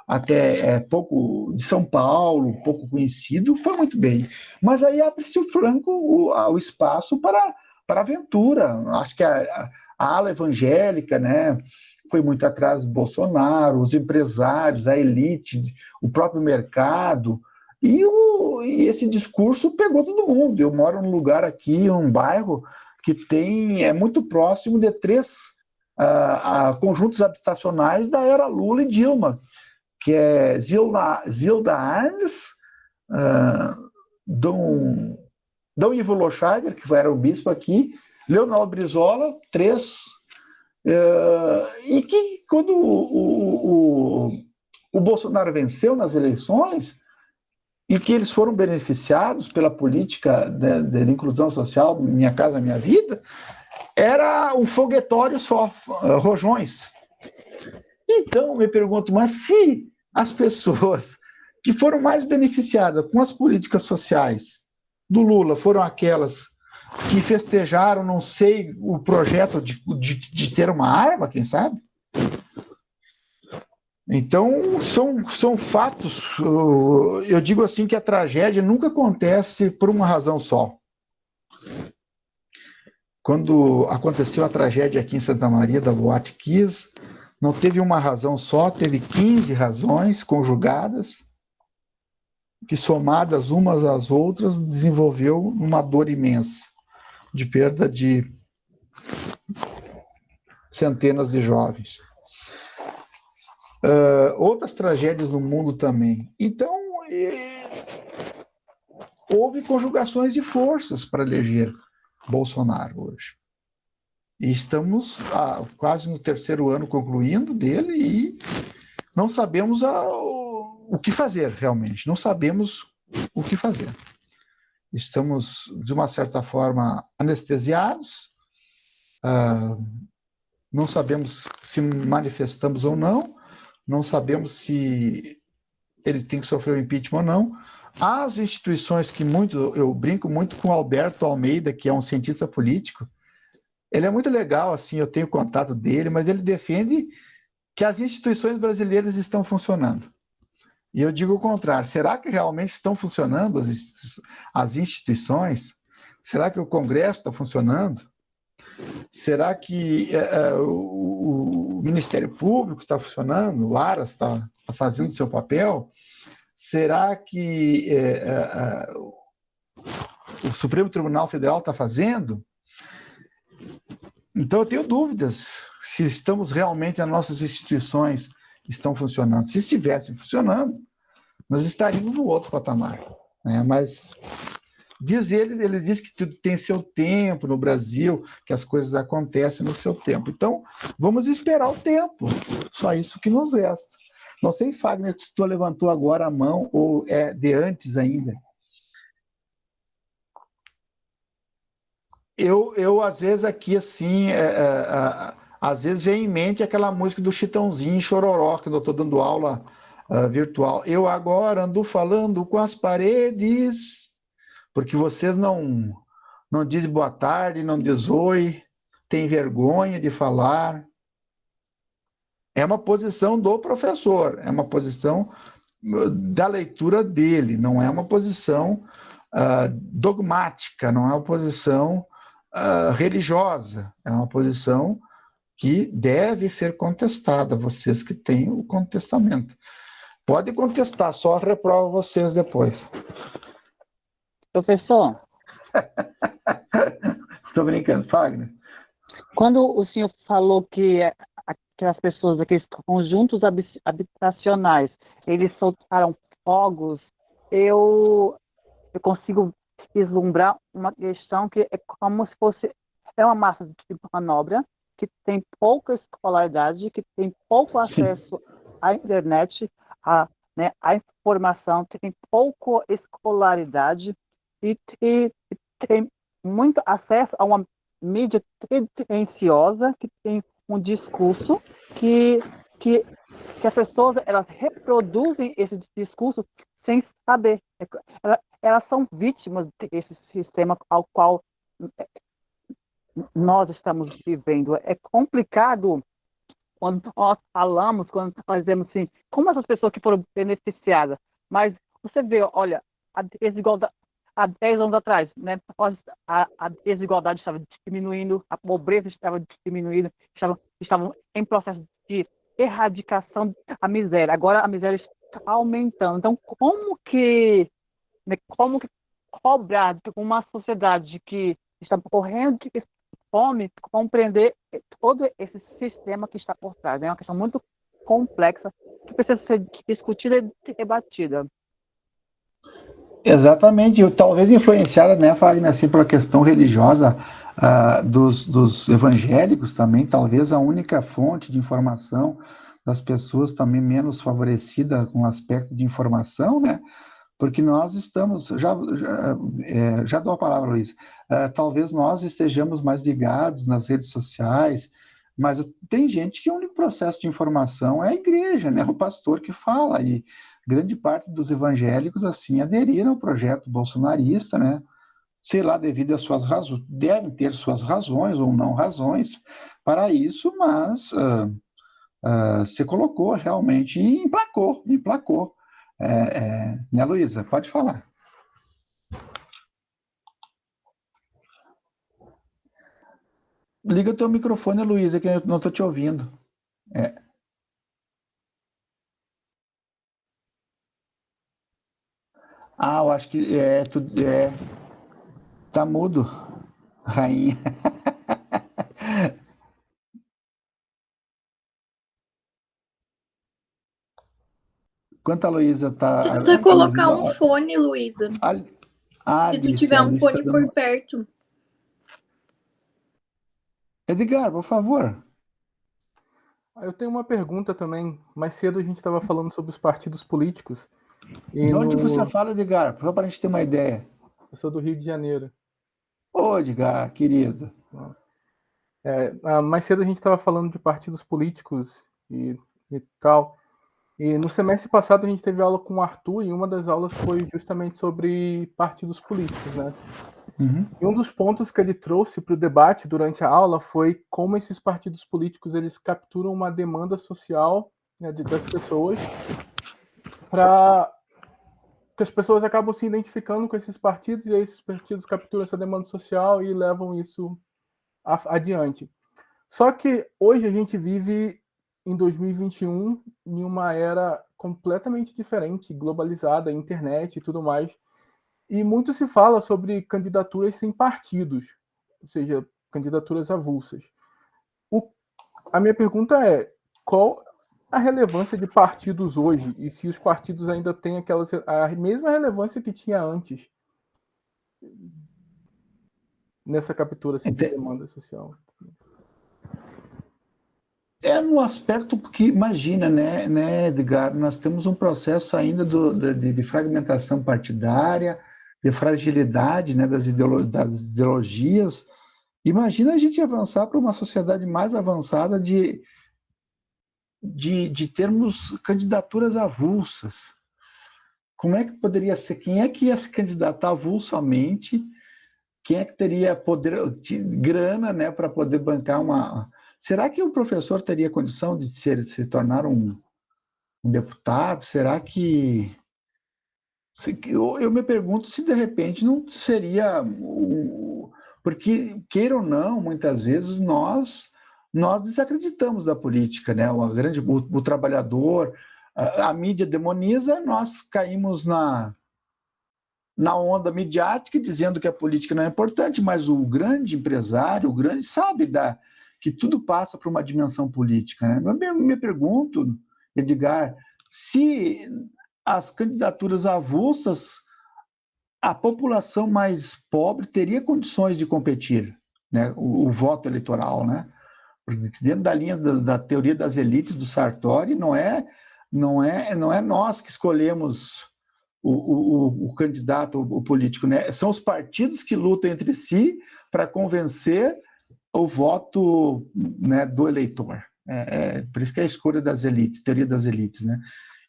até pouco de São Paulo, pouco conhecido, foi muito bem. Mas aí abre-se o espaço para a aventura. Acho que a ala evangélica, né, foi muito atrás do Bolsonaro, os empresários, a elite, o próprio mercado, e esse discurso pegou todo mundo. Eu moro num lugar aqui, um bairro, que é muito próximo de 3 conjuntos habitacionais da era Lula e Dilma, que é Zilda Arnes, Dom Ivo Loscheider, que era o bispo aqui, Leonel Brizola, 3. E que quando o Bolsonaro venceu nas eleições, e que eles foram beneficiados pela política de inclusão social, Minha Casa Minha Vida, era um foguetório só, rojões. Então, me pergunto, mas se as pessoas que foram mais beneficiadas com as políticas sociais do Lula foram aquelas que festejaram, não sei, o projeto de ter uma arma, quem sabe? Então, são fatos. Eu digo assim que a tragédia nunca acontece por uma razão só. Quando aconteceu a tragédia aqui em Santa Maria, da Boate Kiss, não teve uma razão só, teve 15 razões conjugadas, que somadas umas às outras, desenvolveu uma dor imensa, de perda de centenas de jovens. Outras tragédias no mundo também. Então, houve conjugações de forças para eleger Bolsonaro hoje. E estamos quase no 3º ano concluindo dele e não sabemos o que fazer, realmente. Não sabemos o que fazer. Estamos, de uma certa forma, anestesiados. Não sabemos se manifestamos ou não. Não sabemos se ele tem que sofrer o impeachment ou não. As instituições que eu brinco muito com o Alberto Almeida, que é um cientista político. Ele é muito legal, assim, eu tenho contato dele, mas ele defende que as instituições brasileiras estão funcionando. E eu digo o contrário. Será que realmente estão funcionando as instituições? Será que o Congresso está funcionando? Será que o Ministério Público está funcionando? O Aras está fazendo seu papel? Será que o Supremo Tribunal Federal está fazendo? Então, eu tenho dúvidas se estamos realmente, as nossas instituições estão funcionando. Se estivessem funcionando, nós estaríamos no outro patamar, né? Mas eles dizem que tudo tem seu tempo no Brasil, que as coisas acontecem no seu tempo. Então, vamos esperar o tempo. Só isso que nos resta. Não sei, Fagner, se tu levantou agora a mão ou é de antes ainda. Eu às vezes, aqui, assim, às vezes vem em mente aquela música do Chitãozinho, Chororó, que eu estou dando aula virtual. Eu agora ando falando com as paredes, porque vocês não dizem boa tarde, não dizem oi, tem vergonha de falar. É uma posição do professor, é uma posição da leitura dele, não é uma posição dogmática, não é uma posição religiosa, é uma posição que deve ser contestada, vocês que têm o contestamento. Pode contestar, só reprova vocês depois. Professor, Estou brincando, Fagner. quando o senhor falou que aquelas pessoas, aqueles conjuntos habitacionais, eles soltaram fogos, eu consigo vislumbrar uma questão que é como se fosse uma massa de manobra que tem pouca escolaridade, que tem pouco acesso à internet, à informação, que tem pouca escolaridade e tem muito acesso a uma mídia tendenciosa que tem um discurso que as pessoas elas reproduzem esse discurso sem saber. Elas são vítimas desse sistema ao qual nós estamos vivendo. É complicado quando nós falamos, quando nós dizemos assim, como essas pessoas que foram beneficiadas. Mas você vê, olha, a desigualdade, há 10 anos atrás, né, a desigualdade estava diminuindo, a pobreza estava diminuindo, estavam em processo de erradicação da miséria. Agora a miséria está aumentando. Então, como que cobrar de uma sociedade que está morrendo de fome, compreender todo esse sistema que está por trás? É uma questão muito complexa que precisa ser discutida e debatida. Exatamente, talvez influenciada, né, Fagner, assim, por a questão religiosa dos evangélicos também, talvez a única fonte de informação das pessoas também menos favorecidas com o aspecto de informação, né, porque nós estamos, já dou a palavra, Luiz, talvez nós estejamos mais ligados nas redes sociais, mas tem gente que o único processo de informação é a igreja, né? O pastor que fala, e grande parte dos evangélicos, assim, aderiram ao projeto bolsonarista, né? Sei lá, devido às suas razões, devem ter suas razões ou não razões para isso, mas se colocou realmente e emplacou. Né, Luísa? Pode falar. Liga o teu microfone, Luísa, que eu não estou te ouvindo. Eu acho que tá mudo, rainha. Enquanto a Luísa tá... Tenta colocar um fone, Luísa. Se tu tiver um fone por perto. Edgar, por favor. Eu tenho uma pergunta também. Mais cedo a gente estava falando sobre os partidos políticos. De onde você fala, Edgar? Só para a gente ter uma ideia. Eu sou do Rio de Janeiro. Ô, Edgar, querido. Mais cedo a gente estava falando de partidos políticos e tal. E no semestre passado a gente teve aula com o Arthur, e uma das aulas foi justamente sobre partidos políticos, né? Uhum. E um dos pontos que ele trouxe para o debate durante a aula foi como esses partidos políticos eles capturam uma demanda social, né, das pessoas, para que as pessoas acabam se identificando com esses partidos, e aí esses partidos capturam essa demanda social e levam isso adiante. Só que hoje a gente vive em 2021 em uma era completamente diferente, globalizada, internet e tudo mais. E muito se fala sobre candidaturas sem partidos, ou seja, candidaturas avulsas. A minha pergunta é, qual a relevância de partidos hoje, e se os partidos ainda têm a mesma relevância que tinha antes nessa captura de demanda social? No aspecto que, imagina, né, Edgar, nós temos um processo ainda de fragmentação partidária, de fragilidade, né, das ideologias. Imagina a gente avançar para uma sociedade mais avançada de termos candidaturas avulsas. Como é que poderia ser? Quem é que ia se candidatar avulsamente? Quem é que teria grana, né, para poder bancar uma... Será que o professor teria condição de se tornar um deputado? Será que... Eu me pergunto se, de repente, não seria... Porque, queira ou não, muitas vezes nós desacreditamos da política, né? O trabalhador, a mídia demoniza, nós caímos na onda midiática, dizendo que a política não é importante, mas o grande empresário, sabe que tudo passa por uma dimensão política, né? Eu me pergunto, Edgar, se as candidaturas avulsas, a população mais pobre teria condições de competir, né? O voto eleitoral, né? Porque dentro da linha da teoria das elites do Sartori, não é nós que escolhemos o candidato, o político, né? São os partidos que lutam entre si para convencer o voto, né, do eleitor. Por isso que é a escolha das elites, teoria das elites, né?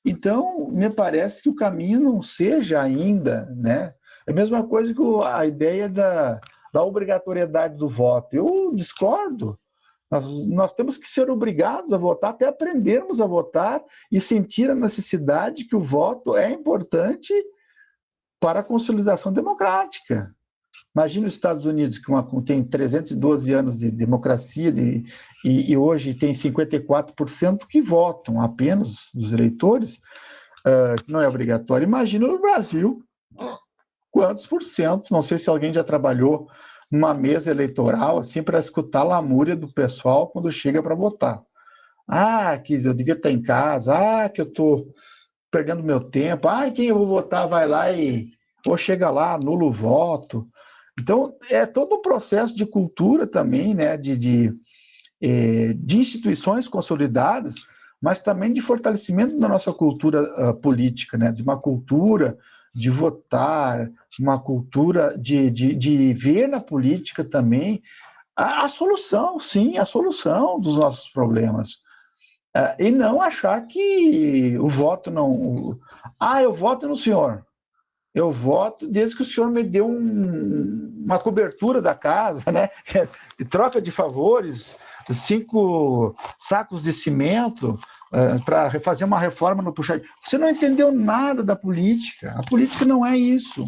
Então, me parece que o caminho não seja ainda, né? É a mesma coisa que a ideia da obrigatoriedade do voto. Eu discordo. Nós temos que ser obrigados a votar, até aprendermos a votar e sentir a necessidade que o voto é importante para a consolidação democrática. Imagina os Estados Unidos, que tem 312 anos de democracia e hoje tem 54% que votam apenas dos eleitores, que não é obrigatório. Imagina no Brasil, quantos por cento? Não sei se alguém já trabalhou numa mesa eleitoral assim para escutar a lamúria do pessoal quando chega para votar. Que eu devia estar em casa, que eu estou perdendo meu tempo, quem eu vou votar vai lá ou chega lá, anula o voto. Então, é todo um processo de cultura também, né, de instituições consolidadas, mas também de fortalecimento da nossa cultura política, né, de uma cultura de votar, uma cultura de ver na política também a solução, sim, a solução dos nossos problemas. E não achar que o voto não... eu voto no senhor. Eu voto desde que o senhor me dê uma cobertura da casa, né? Troca de favores, 5 sacos de cimento para fazer uma reforma no puxadinho. Você não entendeu nada da política. A política não é isso.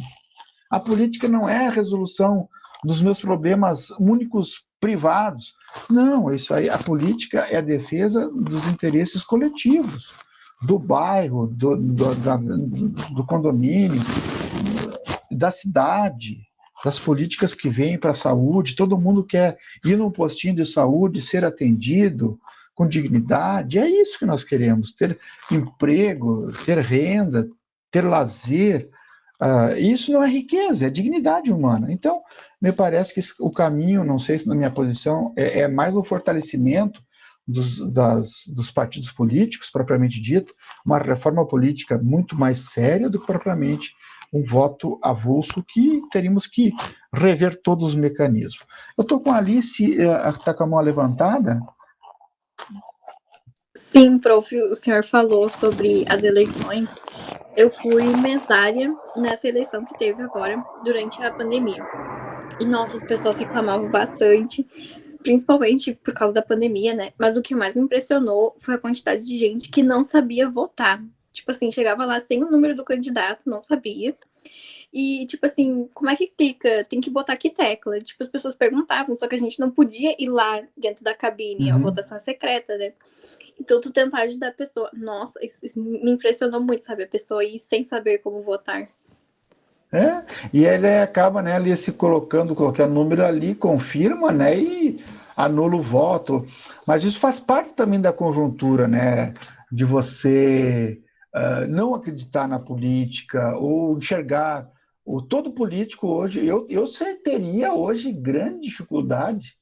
A política não é a resolução dos meus problemas únicos privados. Não, isso aí, a política é a defesa dos interesses coletivos, do bairro, do condomínio, da cidade, das políticas que vêm para a saúde. Todo mundo quer ir num postinho de saúde, ser atendido com dignidade. É isso que nós queremos, ter emprego, ter renda, ter lazer. Isso não é riqueza, é dignidade humana. Então, me parece que o caminho, não sei se na minha posição, é mais no fortalecimento dos partidos políticos, propriamente dito, uma reforma política muito mais séria do que propriamente um voto avulso, que teríamos que rever todos os mecanismos. Eu estou com a Alice, está com a mão levantada. Sim, prof, o senhor falou sobre as eleições. Eu fui mesária nessa eleição que teve agora, durante a pandemia. E, nossa, as pessoas reclamavam bastante, principalmente por causa da pandemia, né? Mas o que mais me impressionou foi a quantidade de gente que não sabia votar. Tipo assim, chegava lá sem o número do candidato, não sabia. E, tipo assim, como é que clica? Tem que botar que tecla? Tipo, as pessoas perguntavam, só que a gente não podia ir lá dentro da cabine, a votação é secreta, né? Então, tu tentar ajudar a pessoa. Nossa, isso me impressionou muito, sabe? A pessoa ir sem saber como votar. E ele acaba, né, ali se colocando número ali, confirma, né, e anula o voto. Mas isso faz parte também da conjuntura, né, de você não acreditar na política ou enxergar todo político hoje. Eu teria hoje grande dificuldade.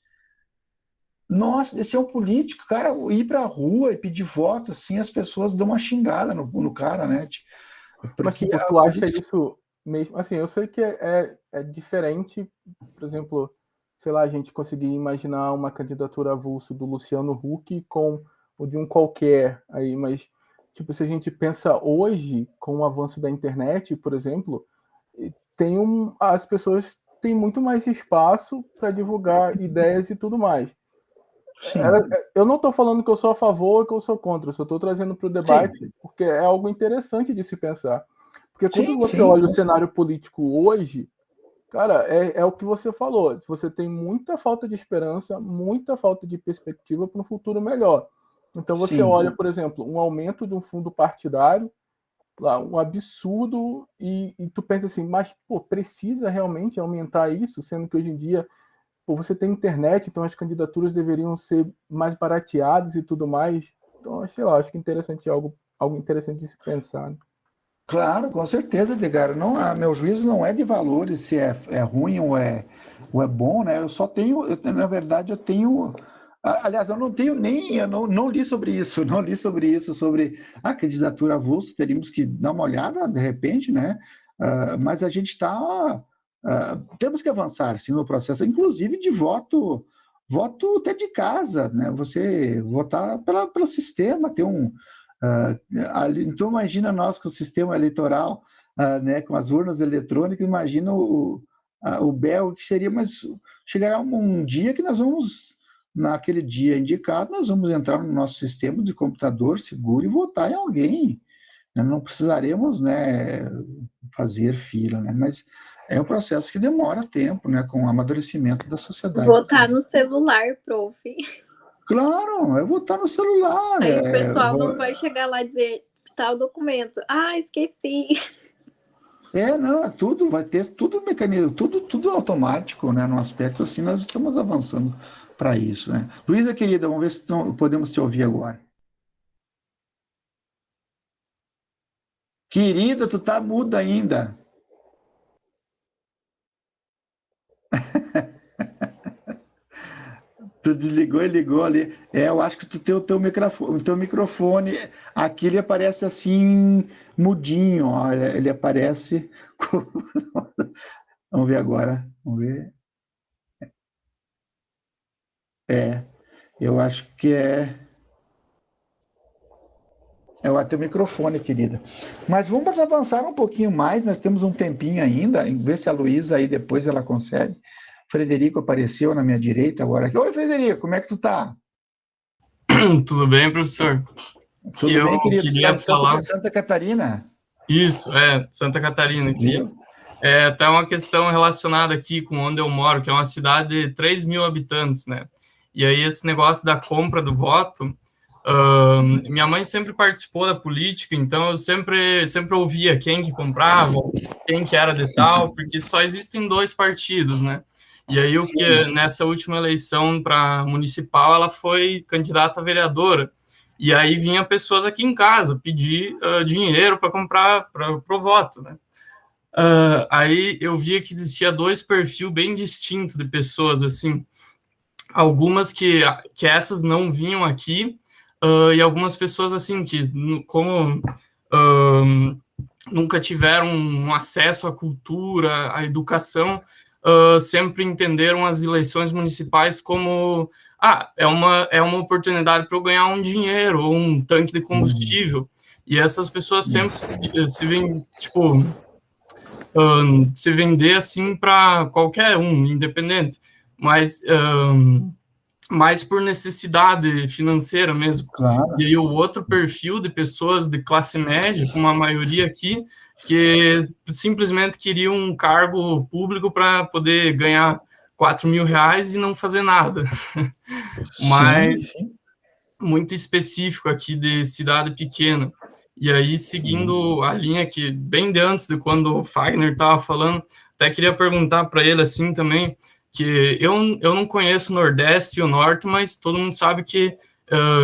Nossa, de ser um político, cara, ir para a rua e pedir voto, assim, as pessoas dão uma xingada no cara, né? Mas, tipo, tu acha isso mesmo? Assim, eu sei que é diferente, por exemplo, sei lá, a gente conseguir imaginar uma candidatura avulso do Luciano Huck com o de um qualquer aí, mas, tipo, se a gente pensa hoje, com o avanço da internet, por exemplo, as pessoas têm muito mais espaço para divulgar ideias e tudo mais. Eu não estou falando que eu sou a favor ou que eu sou contra, eu só estou trazendo para o debate, porque é algo interessante de se pensar. Porque quando você olha o cenário político hoje, cara, é o que você falou. Você tem muita falta de esperança, muita falta de perspectiva para um futuro melhor. Então você olha, por exemplo, um aumento de um fundo partidário, lá, um absurdo, e tu pensa assim, mas pô, precisa realmente aumentar isso, sendo que hoje em dia você tem internet, então as candidaturas deveriam ser mais barateadas e tudo mais. Então, sei lá, acho que interessante, algo interessante de se pensar. Né? Claro, com certeza, Edgar. Não, meu juízo não é de valores, se é ruim ou é bom, né? Eu só tenho, na verdade, eu tenho. Aliás, eu não tenho nem, eu não li sobre isso, sobre a candidatura avulsa, teríamos que dar uma olhada, de repente, né? Mas a gente está. Temos que avançar, sim, no processo, inclusive de voto até de casa, né? Você votar pelo sistema, ter um. Então, imagina nós com o sistema eleitoral, né, com as urnas eletrônicas, imagina o BEL, que seria, mas chegará um dia que nós vamos, naquele dia indicado, nós vamos entrar no nosso sistema de computador seguro e votar em alguém. Não precisaremos, né, fazer fila, né, mas é um processo que demora tempo, né, com o amadurecimento da sociedade. Votar no celular, prof. Claro, eu vou estar no celular. Aí o pessoal não vai chegar lá e dizer tal documento. Esqueci. Não, tudo vai ter tudo mecanismo, tudo automático, né? No aspecto assim, nós estamos avançando para isso, né? Luísa, querida, vamos ver se podemos te ouvir agora. Querida, tu tá muda ainda. Tu desligou e ligou ali. Eu acho que tu tem o teu microfone, aqui ele aparece assim, mudinho, ó, ele aparece... Vamos ver agora, vamos ver. Eu acho que é o teu microfone, querida. Mas vamos avançar um pouquinho mais, nós temos um tempinho ainda, ver se a Luísa aí depois ela consegue. Frederico apareceu na minha direita agora. Oi, Frederico, como é que tu tá? Tudo bem, professor? Tudo bem, querido? Queria Tu tá falar... em Santa Catarina? Isso, Santa Catarina aqui. Viu? É até uma questão relacionada aqui com onde eu moro, que é uma cidade de 3 mil habitantes, né? E aí esse negócio da compra do voto, minha mãe sempre participou da política, então eu sempre ouvia quem que comprava, quem que era de tal, porque só existem 2 partidos, né? E aí nessa última eleição para municipal, ela foi candidata a vereadora. E aí vinha pessoas aqui em casa pedir dinheiro para comprar para o voto, né? Aí eu via que existia 2 perfis bem distintos de pessoas, assim, algumas que essas não vinham aqui, e algumas pessoas, assim, que como nunca tiveram um acesso à cultura, à educação, sempre entenderam as eleições municipais como é uma oportunidade para eu ganhar um dinheiro ou um tanque de combustível. E essas pessoas sempre se veem, tipo, se vender assim para qualquer um, independente, mas mais por necessidade financeira mesmo. Claro. E aí o outro perfil de pessoas de classe média, como a maioria aqui, que simplesmente queriam um cargo público para poder ganhar 4 mil reais e não fazer nada. Mas muito específico aqui de cidade pequena. E aí, seguindo a linha que, bem de antes de quando o Fagner estava falando, até queria perguntar para ele assim também, que eu não conheço o Nordeste e o Norte, mas todo mundo sabe que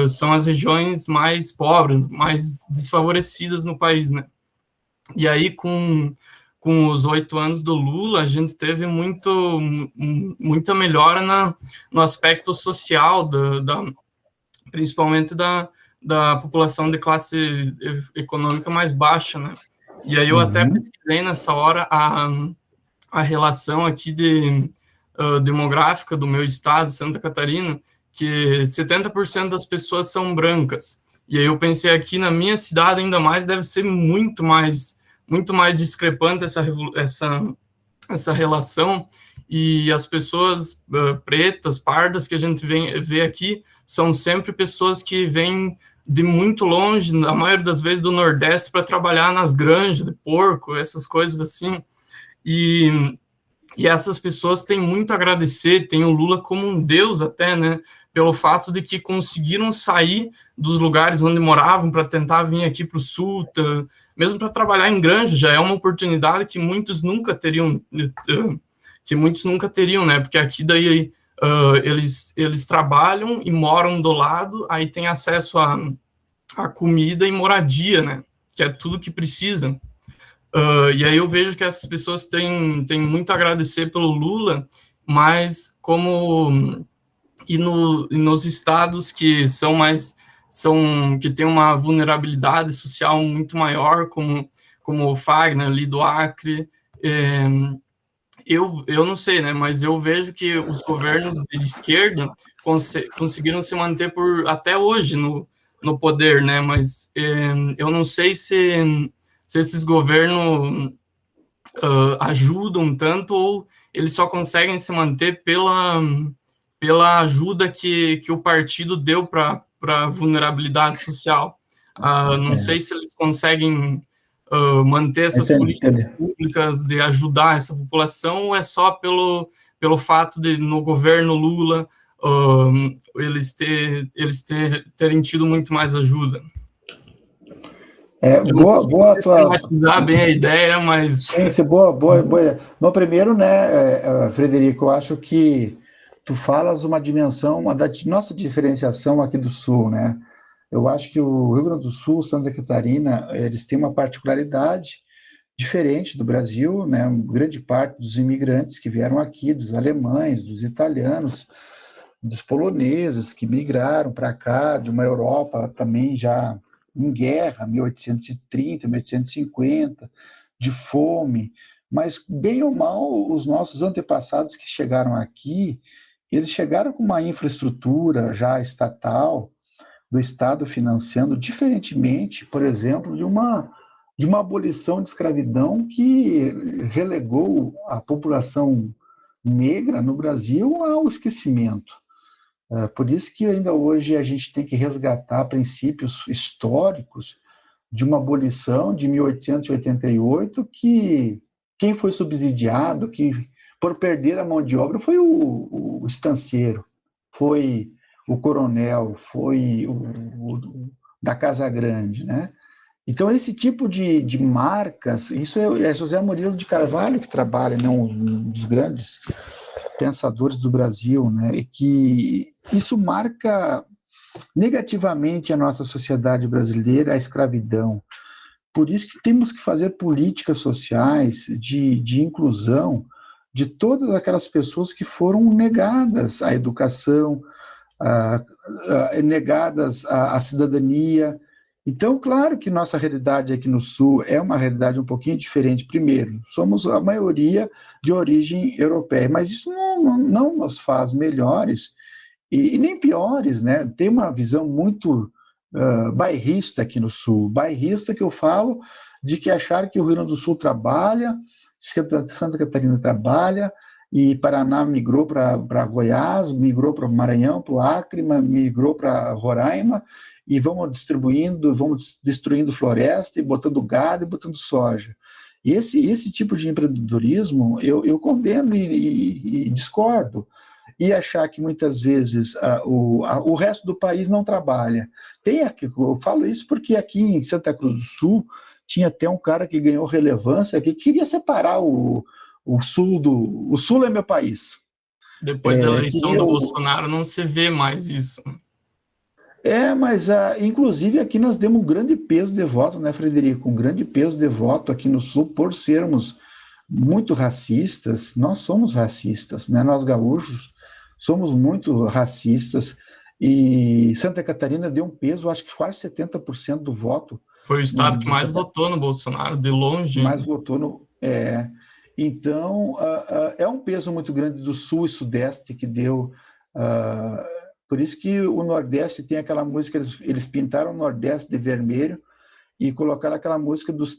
são as regiões mais pobres, mais desfavorecidas no país, né? E aí, com os 8 anos do Lula, a gente teve muita melhora no aspecto social, principalmente da população de classe econômica mais baixa, né? E aí eu até pesquisei nessa hora a relação aqui demográfica do meu estado, Santa Catarina, que 70% das pessoas são brancas. E aí eu pensei aqui na minha cidade ainda mais, deve ser muito mais discrepante essa relação, e as pessoas pretas, pardas que a gente vê aqui, são sempre pessoas que vêm de muito longe, a maioria das vezes do Nordeste, para trabalhar nas granjas de porco, essas coisas assim, e essas pessoas têm muito a agradecer, tem o Lula como um deus até, né, pelo fato de que conseguiram sair dos lugares onde moravam para tentar vir aqui para o Sul, mesmo para trabalhar em granja, já é uma oportunidade que muitos nunca teriam, né, porque aqui daí eles trabalham e moram do lado, aí tem acesso a comida e moradia, né, que é tudo que precisam. E aí eu vejo que essas pessoas têm muito a agradecer pelo Lula, mas nos estados que que tem uma vulnerabilidade social muito maior, como o Fagner ali do Acre, eu não sei, né, mas eu vejo que os governos de esquerda conseguiram se manter até hoje no poder, né, mas eu não sei se esses governos ajudam tanto, ou eles só conseguem se manter pela ajuda que o partido deu para a vulnerabilidade social. Não sei se eles conseguem manter essas políticas públicas de ajudar essa população, ou é só pelo fato de, no governo Lula, eles terem tido muito mais ajuda. Boa sistematizar bem a ideia, mas... Sim, boa. No primeiro, né, Frederico, eu acho que tu falas uma dimensão, da nossa diferenciação aqui do Sul, né? Eu acho que o Rio Grande do Sul, Santa Catarina, eles têm uma particularidade diferente do Brasil, né? Grande parte dos imigrantes que vieram aqui, dos alemães, dos italianos, dos poloneses que migraram para cá, de uma Europa também já em guerra, 1830, 1850, de fome, mas bem ou mal, os nossos antepassados que chegaram aqui, eles chegaram com uma infraestrutura já estatal, do Estado financiando, diferentemente, por exemplo, de uma abolição de escravidão que relegou a população negra no Brasil ao esquecimento. Por isso que ainda hoje a gente tem que resgatar princípios históricos de uma abolição de 1888 que quem foi subsidiado, que por perder a mão de obra foi o estanceiro, foi o coronel, foi o da Casa Grande, né? Então, esse tipo de marcas, isso é José Murilo de Carvalho que trabalha, né, um dos grandes pensadores do Brasil, né, e que isso marca negativamente a nossa sociedade brasileira, a escravidão. Por isso que temos que fazer políticas sociais de inclusão de todas aquelas pessoas que foram negadas à educação, negadas à cidadania. Então, claro que nossa realidade aqui no Sul é uma realidade um pouquinho diferente. Primeiro, somos a maioria de origem europeia, mas isso não nos faz melhores e nem piores, né? Tem uma visão muito bairrista aqui no Sul. Bairrista que eu falo de que achar que o Rio Grande do Sul trabalha, Santa Catarina trabalha, e Paraná migrou para Goiás, migrou para o Maranhão, para o Acre, migrou para Roraima, e vamos distribuindo, vamos destruindo floresta, e botando gado, e botando soja. E esse tipo de empreendedorismo eu condeno e discordo. E achar que muitas vezes o resto do país não trabalha. Eu falo isso porque aqui em Santa Cruz do Sul tinha até um cara que ganhou relevância, que queria separar o Sul o Sul é meu país. Depois da eleição do Bolsonaro não se vê mais isso. Mas inclusive aqui nós demos um grande peso de voto, né, Frederico? Um grande peso de voto aqui no Sul por sermos muito racistas. Nós somos racistas, né? Nós gaúchos somos muito racistas, e Santa Catarina deu um peso, acho que quase 70% do voto. Foi o estado que mais votou no Bolsonaro, de longe. Mais votou no... Então, é um peso muito grande do Sul e Sudeste que deu... por isso que o Nordeste tem aquela música, eles pintaram o Nordeste de vermelho e colocaram aquela música dos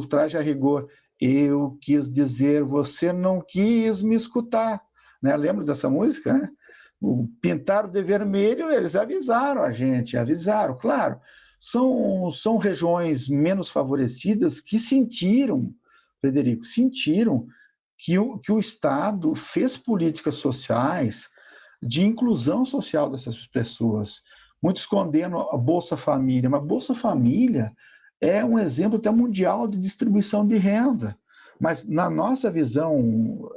traje a rigor. Eu quis dizer, você não quis me escutar. Né? Lembra dessa música, né? Pintaram de vermelho, eles avisaram a gente, claro. São regiões menos favorecidas que sentiram, Frederico, que o Estado fez políticas sociais de inclusão social dessas pessoas. Muitos condenam a Bolsa Família, mas Bolsa Família é um exemplo até mundial de distribuição de renda. Mas na nossa visão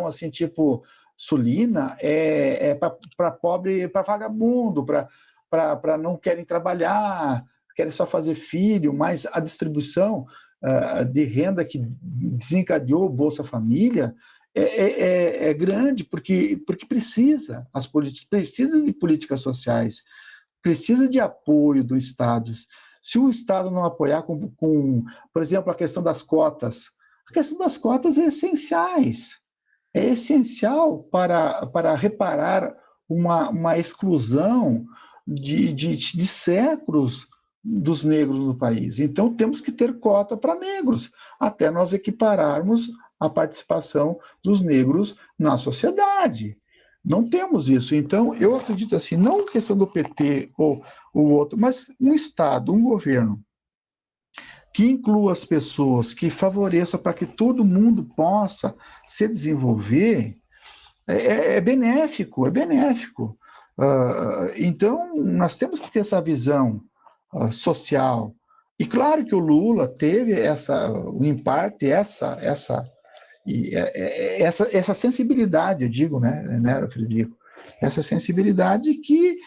assim, tipo sulina, é para pobre, para vagabundo, para não querem trabalhar, querem só fazer filho, mas a distribuição de renda que desencadeou Bolsa Família é grande, porque precisa de políticas sociais, precisa de apoio do Estado. Se o Estado não apoiar por exemplo, a questão das cotas é essencial para reparar uma exclusão de séculos dos negros no país. Então, temos que ter cota para negros, até nós equipararmos a participação dos negros na sociedade. Não temos isso. Então, eu acredito assim, não questão do PT ou o outro, mas um Estado, um governo que inclua as pessoas, que favoreça para que todo mundo possa se desenvolver, é benéfico, então, nós temos que ter essa visão social. E claro que o Lula teve em parte, essa sensibilidade, eu digo, né, Frederico? Essa sensibilidade que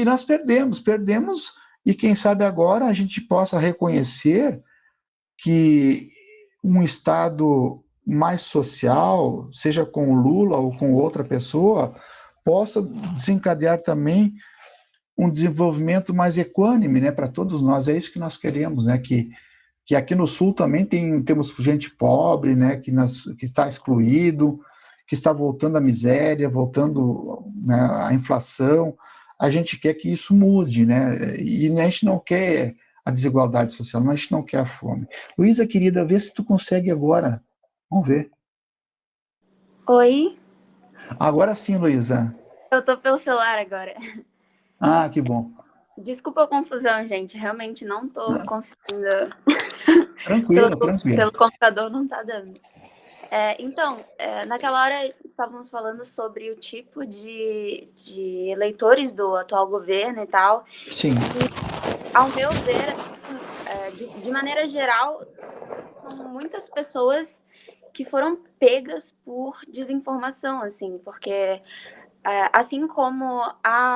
nós perdemos, e quem sabe agora a gente possa reconhecer que um Estado mais social, seja com o Lula ou com outra pessoa, possa desencadear também um desenvolvimento mais equânime, né, para todos nós. É isso que nós queremos, né, que aqui no Sul também temos gente pobre, né, que está excluído, que está voltando à miséria, voltando, né, à inflação. A gente quer que isso mude, né, e a gente não quer a desigualdade social, a gente não quer a fome. Luísa, querida, vê se tu consegue agora. Vamos ver. Oi, Agora sim, Luísa. eu tô pelo celular agora. Ah, que bom. Desculpa a confusão, gente. Realmente não tô conseguindo. Tranquilo, tranquilo. Pelo computador não tá dando. Então, naquela hora estávamos falando sobre o tipo de eleitores do atual governo e tal. Sim. E, ao meu ver, de maneira geral, são muitas pessoas que foram pegas por desinformação, assim, porque assim como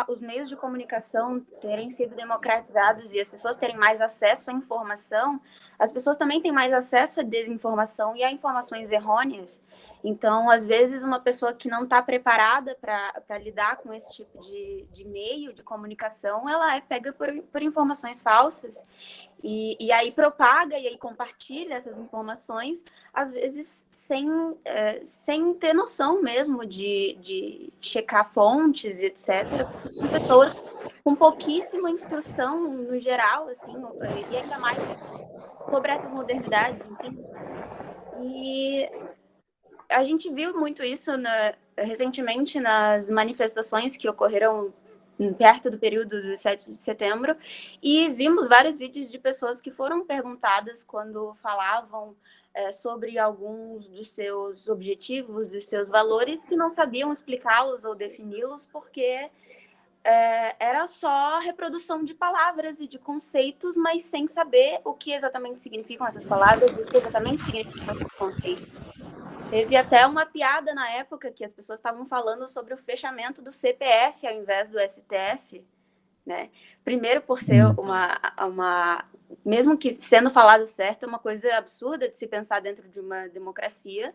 os meios de comunicação terem sido democratizados e as pessoas terem mais acesso à informação, as pessoas também têm mais acesso à desinformação e a informações errôneas. Então, às vezes, uma pessoa que não está preparada para lidar com esse tipo de meio de comunicação, ela é pega por informações falsas. E aí propaga e aí compartilha essas informações, às vezes sem ter noção mesmo de checar fontes, etc. São pessoas com pouquíssima instrução no geral, assim, e ainda mais sobre essas modernidades, enfim. E a gente viu muito isso recentemente nas manifestações que ocorreram perto do período do 7 de setembro, e vimos vários vídeos de pessoas que foram perguntadas quando falavam sobre alguns dos seus objetivos, dos seus valores, que não sabiam explicá-los ou defini-los, porque era só reprodução de palavras e de conceitos, mas sem saber o que exatamente significam essas palavras e o que exatamente significam esses conceitos. Teve até uma piada na época que as pessoas estavam falando sobre o fechamento do CPF ao invés do STF, né? Primeiro por ser mesmo que sendo falado certo, é uma coisa absurda de se pensar dentro de uma democracia,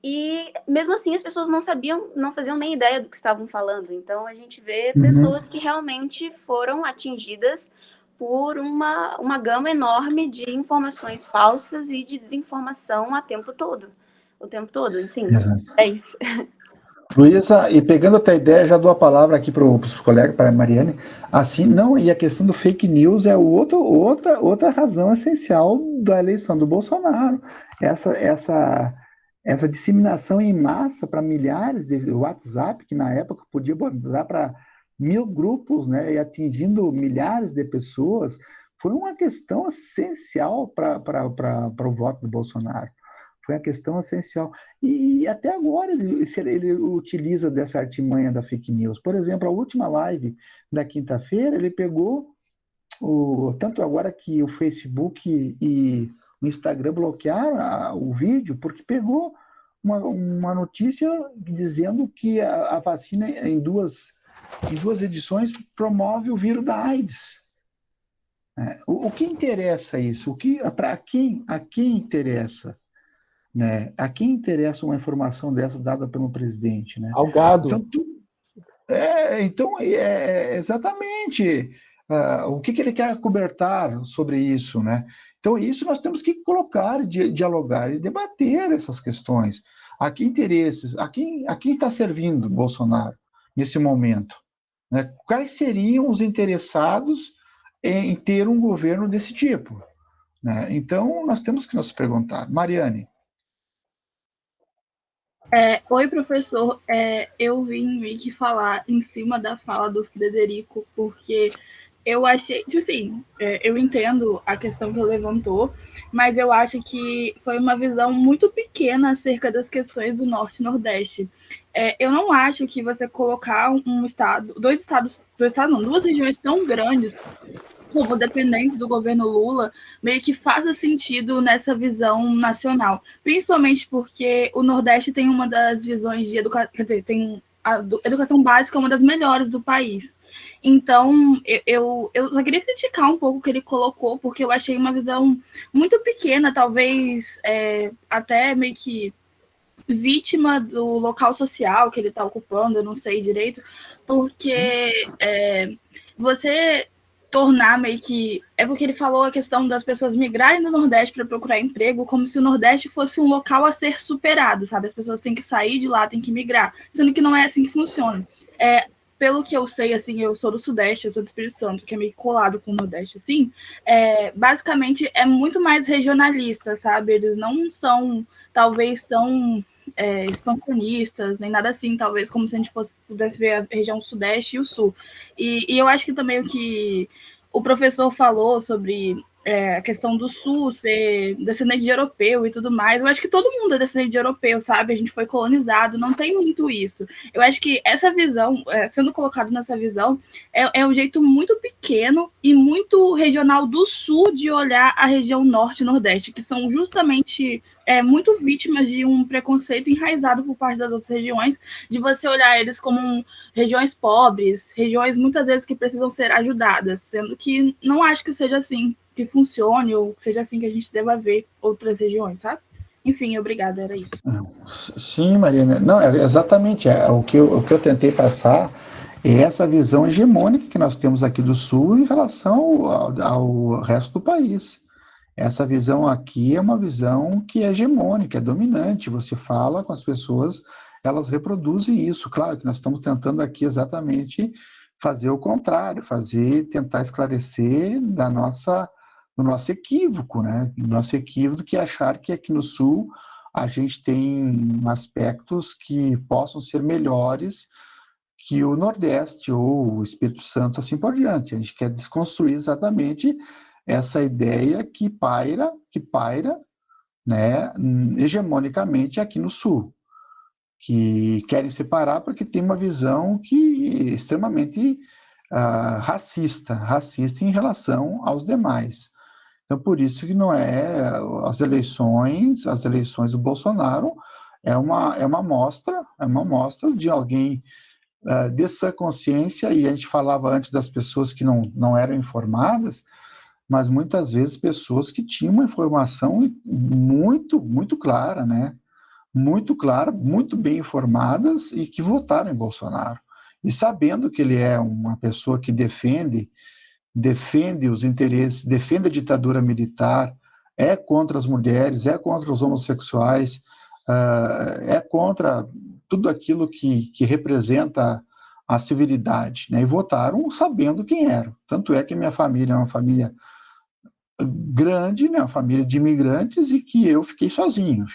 e mesmo assim as pessoas não sabiam, não faziam nem ideia do que estavam falando. Então a gente vê pessoas que realmente foram atingidas por uma gama enorme de informações falsas e de desinformação o tempo todo, enfim, é isso. Luísa, e pegando a tua ideia, já dou a palavra aqui para os colegas, para a Mariane. Assim, não, e a questão do fake news é outra razão essencial da eleição do Bolsonaro. Essa disseminação em massa para milhares de WhatsApp, que na época podia dar para 1000 grupos, né, e atingindo milhares de pessoas, foi uma questão essencial para o voto do Bolsonaro. Foi a questão essencial. E até agora ele utiliza dessa artimanha da fake news. Por exemplo, a última live da quinta-feira, ele pegou, tanto agora que o Facebook e o Instagram bloquearam o vídeo, porque pegou uma notícia dizendo que a vacina em duas edições promove o vírus da AIDS. O que interessa isso? Para quem interessa? Né? A quem interessa uma informação dessa dada pelo presidente? Né? Ao gado. Então, exatamente o que ele quer cobertar sobre isso. Né? Então, isso nós temos que colocar, dialogar e debater essas questões. A que interesses? A quem está servindo Bolsonaro nesse momento? Né? Quais seriam os interessados em ter um governo desse tipo? Né? Então, nós temos que nos perguntar. Mariane. Oi, professor. Eu vim meio que falar em cima da fala do Frederico, porque eu achei, tipo assim, eu entendo a questão que ele levantou, mas eu acho que foi uma visão muito pequena acerca das questões do Norte e Nordeste. Eu não acho que você colocar duas regiões tão grandes como dependentes do governo Lula, meio que faça sentido nessa visão nacional. Principalmente porque o Nordeste tem uma das visões de educação, quer dizer, tem a educação básica uma das melhores do país. Então, eu só queria criticar um pouco o que ele colocou, porque eu achei uma visão muito pequena, talvez até meio que vítima do local social que ele está ocupando, eu não sei direito, porque você tornar meio que... É porque ele falou a questão das pessoas migrarem do Nordeste para procurar emprego, como se o Nordeste fosse um local a ser superado, sabe? As pessoas têm que sair de lá, têm que migrar, sendo que não é assim que funciona. Pelo que eu sei, assim, eu sou do Sudeste, eu sou do Espírito Santo, que é meio colado com o Nordeste, assim, basicamente é muito mais regionalista, sabe? Eles não são, talvez, tão expansionistas, nem nada assim, talvez, como se a gente pudesse ver a região Sudeste e o Sul. E eu acho que também o que o professor falou sobre a questão do Sul ser descendente de europeu e tudo mais, eu acho que todo mundo é descendente de europeu, sabe? A gente foi colonizado, não tem muito isso. Eu acho que essa visão, sendo colocado nessa visão, é um jeito muito pequeno e muito regional do Sul de olhar a região Norte e Nordeste, que são justamente muito vítimas de um preconceito enraizado por parte das outras regiões, de você olhar eles como regiões pobres, regiões muitas vezes que precisam ser ajudadas, sendo que não acho que seja assim que funcione, ou que seja assim que a gente deva ver outras regiões, sabe? Enfim, obrigada, era isso. Sim, Marina. Não, exatamente. O que eu tentei passar é essa visão hegemônica que nós temos aqui do Sul em relação ao resto do país. Essa visão aqui é uma visão que é hegemônica, é dominante. Você fala com as pessoas, elas reproduzem isso. Claro que nós estamos tentando aqui exatamente fazer o contrário, tentar esclarecer do nosso equívoco, né? O nosso equívoco que é achar que aqui no Sul a gente tem aspectos que possam ser melhores que o Nordeste ou o Espírito Santo, assim por diante. A gente quer desconstruir exatamente essa ideia que paira, né, hegemonicamente aqui no Sul, que querem separar porque tem uma visão que é extremamente racista em relação aos demais. Então, por isso que não as eleições do Bolsonaro é uma mostra de alguém dessa consciência, e a gente falava antes das pessoas que não eram informadas, mas muitas vezes pessoas que tinham uma informação muito, muito clara, né? Muito clara, muito bem informadas e que votaram em Bolsonaro. E sabendo que ele é uma pessoa que defende os interesses, defende a ditadura militar, é contra as mulheres, é contra os homossexuais, é contra tudo aquilo que representa a civilidade, né? E votaram sabendo quem era. Tanto é que minha família é uma família grande, né? Uma família de imigrantes, e que eu fiquei sozinho,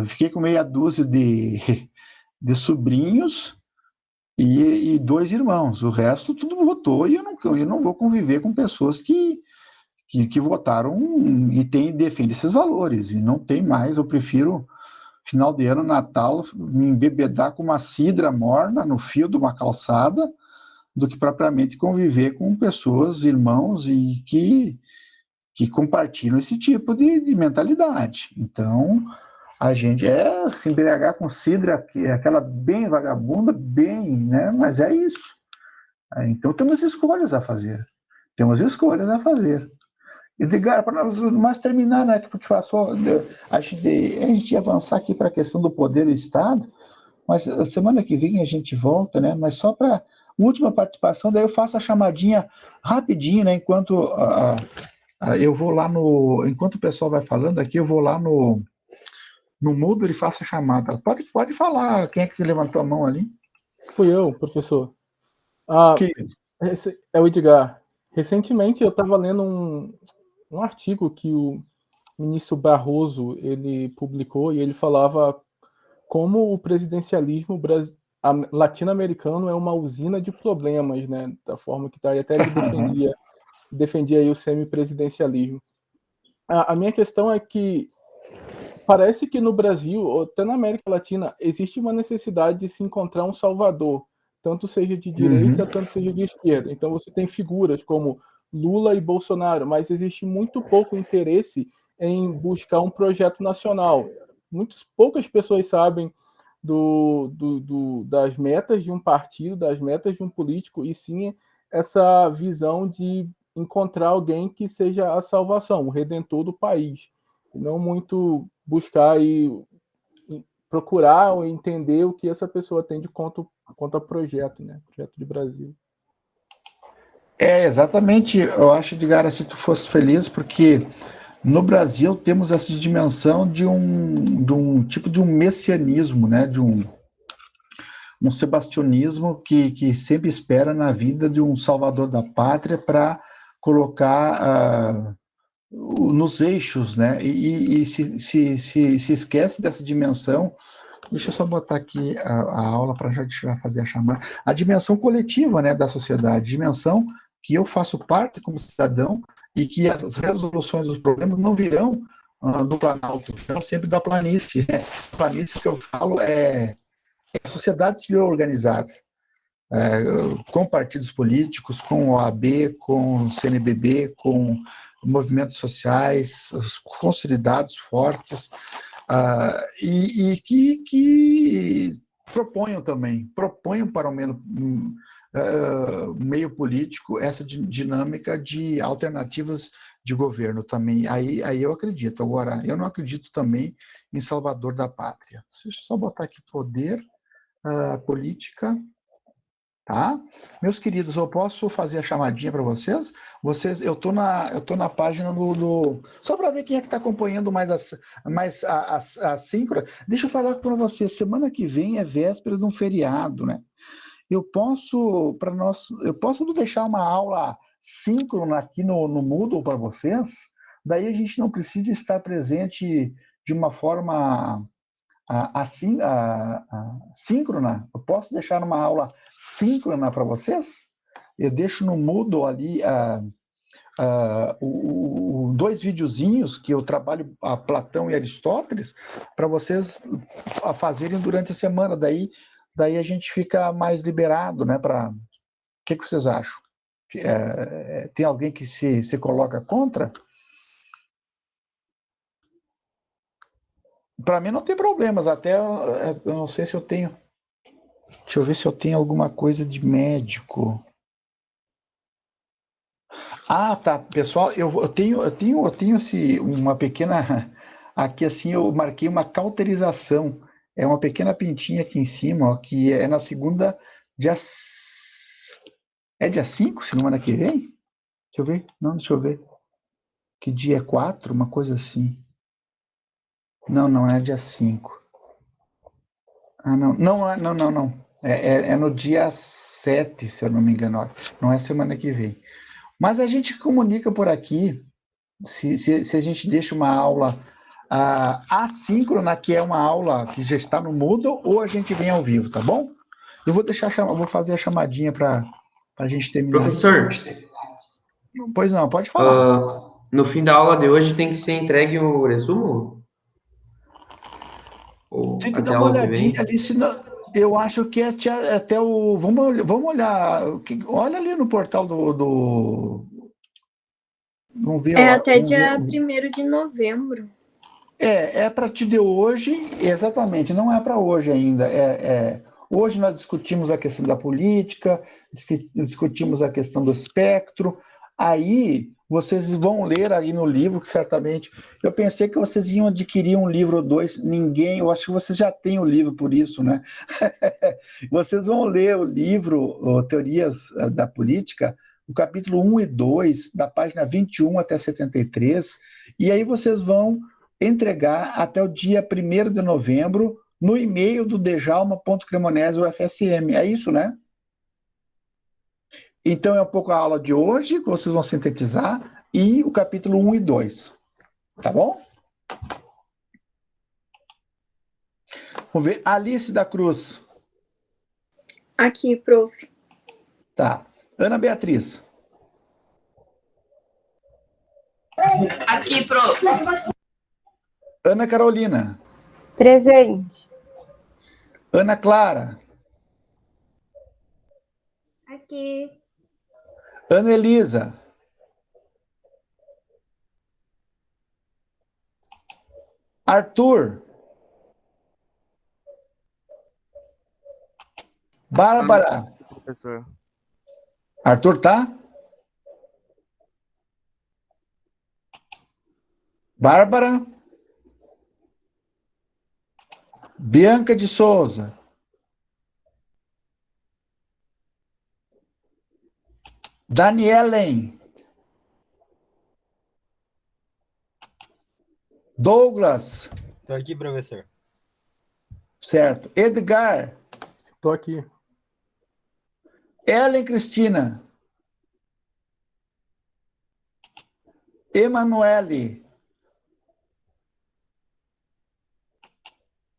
fiquei com meia dúzia de sobrinhos e 2 irmãos. O resto tudo votou, e eu não vou conviver com pessoas que votaram e defendem esses valores. E não tem mais. Eu prefiro, final de ano, Natal, me embebedar com uma cidra morna no fio de uma calçada do que propriamente conviver com pessoas, irmãos, e que compartilham esse tipo de mentalidade. Então, a gente se embriagar com cidra, aquela bem vagabunda, né? Mas é isso. Então, temos escolhas a fazer. Edgar, para nós terminar, né? Porque a gente ia avançar aqui para a questão do poder do Estado, mas a semana que vem a gente volta, né? Mas só para última participação, daí eu faço a chamadinha rapidinho, né? Enquanto eu vou lá enquanto o pessoal vai falando aqui, eu vou lá no Moodle e faço a chamada. Pode falar, quem é que levantou a mão ali? Fui eu, professor. É o Edgar. Recentemente eu estava lendo um artigo que o ministro Barroso ele publicou, e ele falava como o presidencialismo latino-americano é uma usina de problemas, né? Da forma que está, e até ele defendia aí o semipresidencialismo. A minha questão é que parece que no Brasil, ou até na América Latina, existe uma necessidade de se encontrar um salvador, tanto seja de direita, tanto seja de esquerda. Então você tem figuras como Lula e Bolsonaro, mas existe muito pouco interesse em buscar um projeto nacional. Poucas pessoas sabem das metas de um partido, das metas de um político, e sim essa visão de encontrar alguém que seja a salvação, o redentor do país. Não muito buscar aí procurar ou entender o que essa pessoa tem de quanto ao projeto, né? Projeto de Brasil. Exatamente. Eu acho, Edgar, se tu fosse feliz, porque no Brasil temos essa dimensão de um tipo de um messianismo, né? De um sebastianismo que sempre espera na vida de um salvador da pátria para colocar nos eixos, né? E se esquece dessa dimensão. Deixa eu só botar aqui a aula para já fazer a chamada. A dimensão coletiva, né, da sociedade, dimensão que eu faço parte como cidadão e que as resoluções dos problemas não virão do Planalto, virão sempre da planície. Né? A planície que eu falo é a sociedade civil organizada, com partidos políticos, com OAB, com CNBB, com movimentos sociais consolidados, fortes, e que proponham para o meio político essa dinâmica de alternativas de governo também. Aí eu acredito. Agora, eu não acredito também em salvador da pátria. Deixa eu só botar aqui poder, política. Tá? Meus queridos, eu posso fazer a chamadinha para vocês? Eu tô na página só para ver quem é que está acompanhando mais a síncrona. Deixa eu falar para vocês, semana que vem é véspera de um feriado, né? Eu posso deixar uma aula síncrona aqui no Moodle para vocês? Daí a gente não precisa estar presente de uma forma síncrona. Eu posso deixar uma aula síncrona para vocês? Eu deixo no Moodle ali dois videozinhos que eu trabalho a Platão e Aristóteles para vocês fazerem durante a semana. Daí a gente fica mais liberado, né? O que vocês acham? Tem alguém que se coloca contra? Para mim não tem problemas, até eu não sei se eu tenho. Deixa eu ver se eu tenho alguma coisa de médico. Tá, pessoal, eu tenho assim, uma pequena. Aqui assim eu marquei uma cauterização. É uma pequena pintinha aqui em cima, ó, que é na segunda, dia. É dia 5, semana que vem? Deixa eu ver. Não, deixa eu ver. Que dia é 4? Uma coisa assim. Não é dia 5. Não. É no dia 7, se eu não me engano. Não é semana que vem. Mas a gente comunica por aqui, se a gente deixa uma aula assíncrona, que é uma aula que já está no Moodle, ou a gente vem ao vivo, tá bom? Eu vou fazer a chamadinha para a gente terminar. Professor, pois não, pode falar. No fim da aula de hoje tem que ser entregue o resumo? Ou Tem que até dar a uma aula que vem? olhadinha ali, eu acho que até o. Vamos olhar. Olha ali no portal Vamos ver. Até dia 1º de novembro. É a partir de hoje, exatamente, não é para hoje ainda. Hoje nós discutimos a questão da política, discutimos a questão do espectro. Aí vocês vão ler aí no livro, que certamente. Eu pensei que vocês iam adquirir um livro ou dois, ninguém. Eu acho que vocês já têm o livro por isso, né? Vocês vão ler o livro Teorias da Política, o capítulo 1 e 2, da página 21 até 73, e aí vocês vão entregar até o dia 1º de novembro no e-mail do dejalma.cremonese.ufsm. É isso, né? Então é um pouco a aula de hoje, que vocês vão sintetizar, e o capítulo 1 e 2. Tá bom? Vamos ver. Alice da Cruz. Aqui, prof. Tá. Ana Beatriz. Aqui, prof. Ana Carolina. Presente. Ana Clara. Aqui. Ana Elisa. Arthur. Bárbara. Professor. Arthur tá? Bárbara. Bianca de Souza. Danielen. Douglas. Tô aqui, professor. Certo. Edgar. Estou aqui. Ellen Cristina. Emanuele.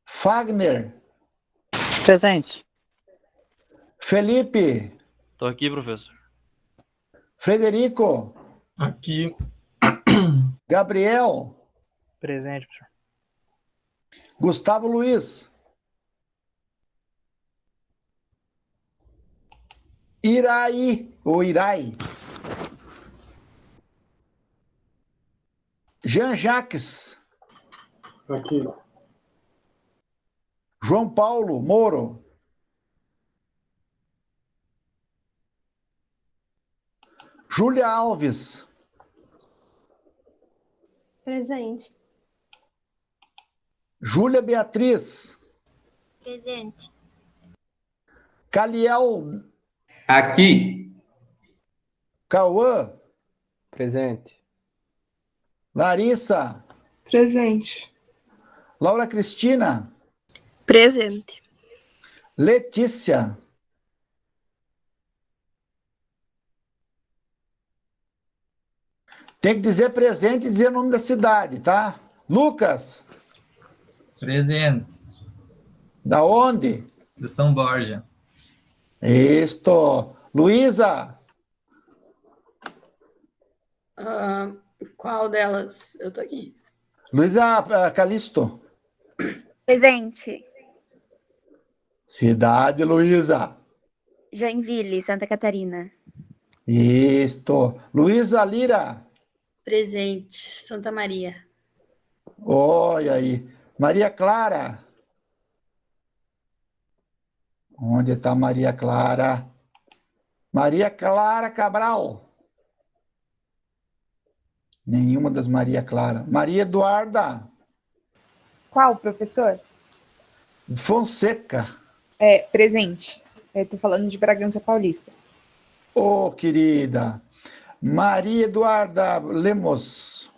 Fagner. Presente. Felipe. Tô aqui, professor. Frederico. Aqui. Gabriel. Presente, professor. Gustavo Luiz. Iraí, ou Irai. Jean Jacques. Aqui. João Paulo Moro. Júlia Alves. Presente. Júlia Beatriz. Presente. Caliel. Aqui. Cauã. Presente. Larissa. Presente. Laura Cristina. Presente. Letícia. Tem que dizer presente e dizer o nome da cidade, tá? Lucas. Presente. Da onde? De São Borja. Isto. Luísa. Qual delas? Eu tô aqui. Luísa Calisto. Presente. Cidade, Luísa. Joinville, Santa Catarina. Isto. Luísa Lira. Presente. Santa Maria. Olha aí. Maria Clara. Onde está Maria Clara? Maria Clara Cabral. Nenhuma das Maria Clara. Maria Eduarda. Qual, professor? Fonseca. Presente. Tô falando de Bragança Paulista. Ô, querida. Maria Eduarda Lemos.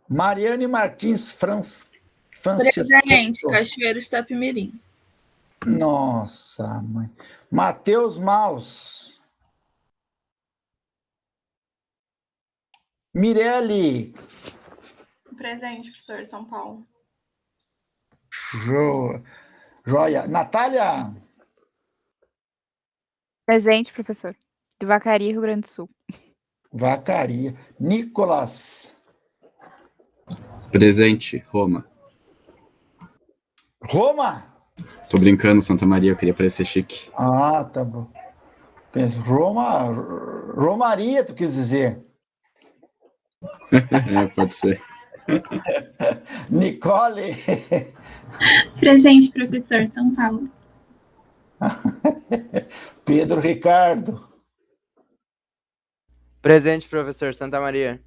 Mariane Martins Francisco. Presente. Cachoeiro Itapemirim. Nossa, mãe. Matheus Maus. Mirelle. Presente, professor, São Paulo. Joia. Natália. Presente, professor. De Vacaria, Rio Grande do Sul. Vacaria. Nicolas. Presente, Roma. Roma? Tô brincando, Santa Maria, eu queria parecer chique. Ah, tá bom. Romaria, tu quis dizer. Pode ser. Nicole. Presente, professor, São Paulo. Pedro Ricardo. Presente, professor, Santa Maria.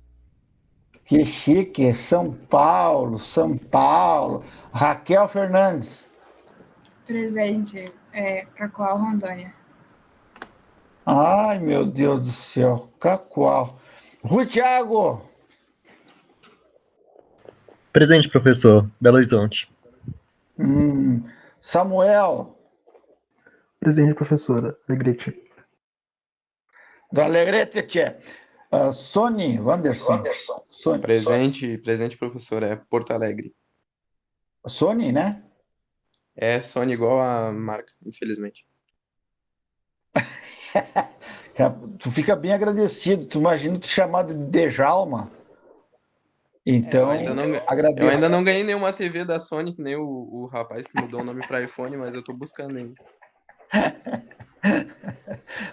Que chique, São Paulo, São Paulo. Raquel Fernandes. Presente, Cacoal, Rondônia. Ai, meu Deus do céu, Cacoal. Rui Thiago. Presente, professor, Belo Horizonte. Samuel. Presente, professora, Alegrete. Do Alegrete, tchê. Sony Wanderson. Sony. Presente, professor, é Porto Alegre. Sony, né? É Sony igual a marca, infelizmente. Tu fica bem agradecido. Tu imagina te chamar de Djalma. Então, agradeço. Eu ainda não ganhei nenhuma TV da Sony, que nem o rapaz que mudou o nome para iPhone, mas eu tô buscando ainda.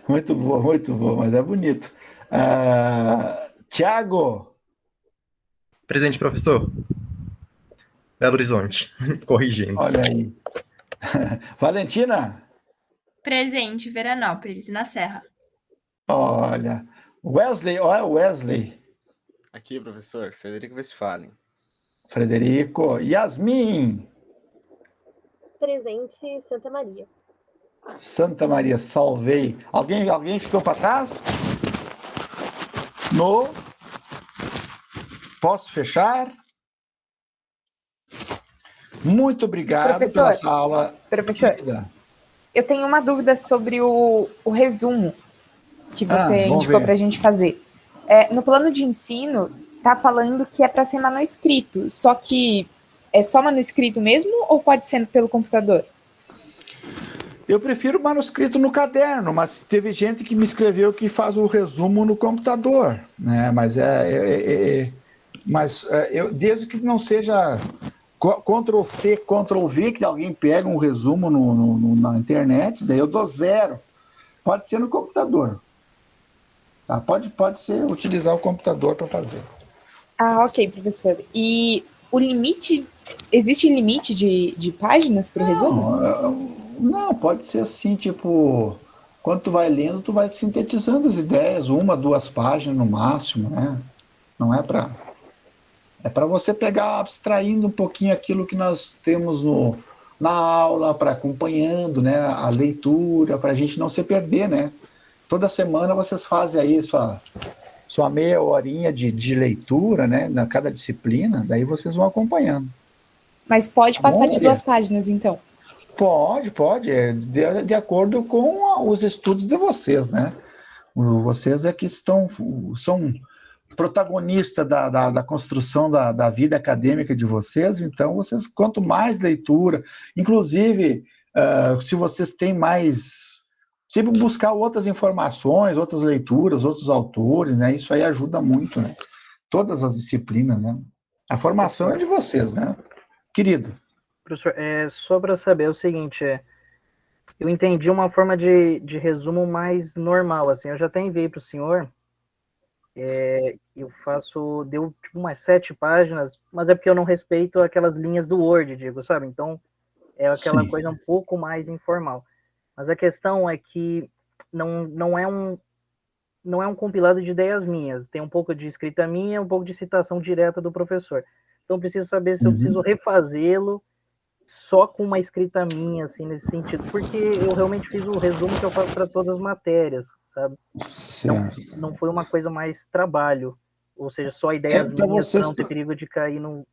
Muito boa, mas é bonito. Tiago. Presente, professor. Belo Horizonte. Corrigindo. Olha aí. Valentina. Presente, Veranópolis, na Serra. Olha. Wesley, olha o Wesley. Aqui, professor, Frederico Westphalen. Frederico. Yasmin. Presente, Santa Maria. Santa Maria, salvei. Alguém ficou para trás? Posso fechar? Muito obrigado Professor, pela essa aula. Professor, eu tenho uma dúvida sobre o resumo que você indicou para a gente fazer. No plano de ensino, está falando que é para ser manuscrito, só que é só manuscrito mesmo ou pode ser pelo computador? Eu prefiro manuscrito no caderno, mas teve gente que me escreveu que faz o resumo no computador, né? Mas eu, desde que não seja Ctrl+C, Ctrl+V, que alguém pega um resumo na internet, daí eu dou 0. Pode ser no computador. Tá? Pode ser utilizar o computador para fazer. Ah, ok, professor. E o limite, existe limite de páginas para o resumo? Não, pode ser assim, tipo, quando tu vai lendo, tu vai sintetizando as ideias, 1, 2 páginas no máximo, né? Não é para... É para você pegar, abstraindo um pouquinho aquilo que nós temos na aula, para acompanhando, né, a leitura, para a gente não se perder, né? Toda semana vocês fazem aí sua meia horinha de leitura, né, na cada disciplina, daí vocês vão acompanhando. Mas pode passar de 2 páginas, então? Pode, de acordo com os estudos de vocês, né? Vocês é que são protagonistas da construção da vida acadêmica de vocês, então vocês, quanto mais leitura, inclusive, se vocês têm mais, sempre buscar outras informações, outras leituras, outros autores, né? Isso aí ajuda muito, né? Todas as disciplinas, né? A formação é de vocês, né? Querido. Professor, só para saber o seguinte, eu entendi uma forma de resumo mais normal, assim, eu já até enviei para o senhor, eu faço, deu tipo umas 7 páginas, mas é porque eu não respeito aquelas linhas do Word, digo, sabe? Então, é aquela coisa um pouco mais informal. Mas a questão é que não é um compilado de ideias minhas, tem um pouco de escrita minha, um pouco de citação direta do professor. Então, eu preciso saber se eu preciso refazê-lo só com uma escrita minha, assim, nesse sentido, porque eu realmente fiz o resumo que eu faço para todas as matérias, sabe? Não foi uma coisa mais trabalho, ou seja, só ideias minhas para não ter perigo de cair no...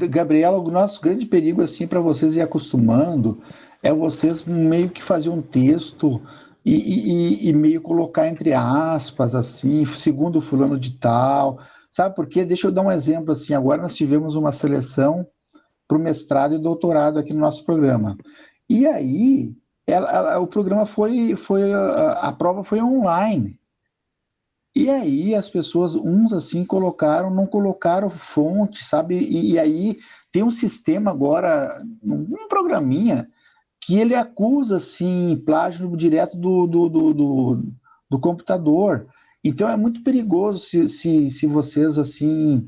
Gabriela, o nosso grande perigo, assim, para vocês ir acostumando, é vocês meio que fazer um texto e meio colocar entre aspas, assim, segundo fulano de tal, sabe por quê? Deixa eu dar um exemplo, assim, agora nós tivemos uma seleção para o mestrado e doutorado aqui no nosso programa. E aí, o programa a prova foi online. E aí as pessoas, uns assim, não colocaram fonte, sabe? E aí tem um sistema agora, um programinha, que ele acusa, assim, plágio direto do computador. Então é muito perigoso se vocês, assim,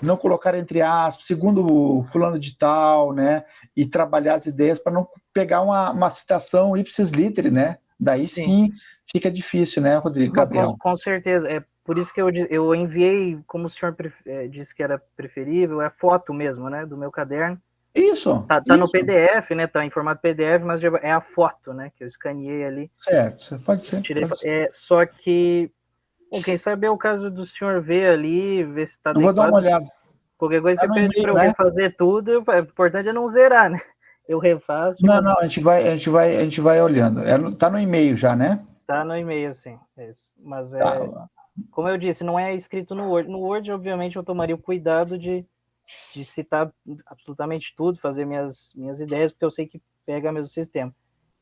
não colocarem entre aspas, segundo o fulano de tal, né, e trabalhar as ideias para não pegar uma citação ipsis literi, né? Daí sim fica difícil, né, Rodrigo, Gabriel? Com certeza, é por isso que eu enviei, como o senhor disse que era preferível, é foto mesmo, né, do meu caderno. Isso. Tá no PDF, né, tá em formato PDF, mas é a foto, né, que eu escaneei ali. Certo, pode ser. Só que... Bom, quem sabe é o caso do senhor ver ali, ver se está adequado. Eu vou dar uma olhada. Qualquer coisa você pede para eu refazer tudo, o importante é não zerar, né? Eu refaço. Não, a gente vai olhando. Tá no e-mail já, né? Tá no e-mail, sim. Mas como eu disse, não é escrito no Word. No Word, obviamente, eu tomaria o cuidado de citar absolutamente tudo, fazer minhas ideias, porque eu sei que pega mesmo sistema.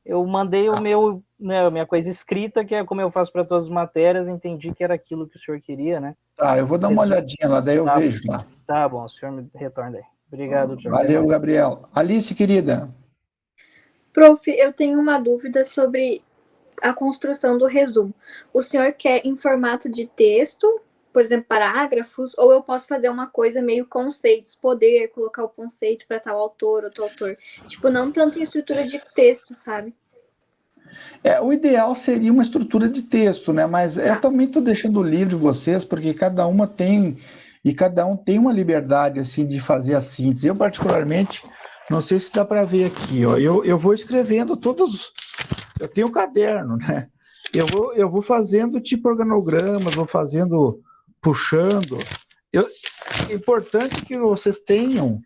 Eu mandei o meu, né, a minha coisa escrita, que é como eu faço para todas as matérias, entendi que era aquilo que o senhor queria, né? Tá, eu vou dar uma olhadinha lá, daí eu vejo lá. Tá bom, o senhor me retorna aí. Obrigado, Diogo. Valeu, Gabriel. Alice, querida. Prof, eu tenho uma dúvida sobre a construção do resumo. O senhor quer em formato de texto, por exemplo, parágrafos, ou eu posso fazer uma coisa meio conceitos, poder colocar o conceito para tal autor ou tal autor? Tipo, não tanto em estrutura de texto, sabe? O ideal seria uma estrutura de texto, né? Mas eu também estou deixando livre vocês, porque cada uma tem e cada um tem uma liberdade assim de fazer a síntese. Eu, particularmente, não sei se dá para ver aqui, ó, eu vou escrevendo todos, eu tenho um caderno, né? Eu vou fazendo tipo organogramas, vou fazendo, puxando. É importante que vocês tenham,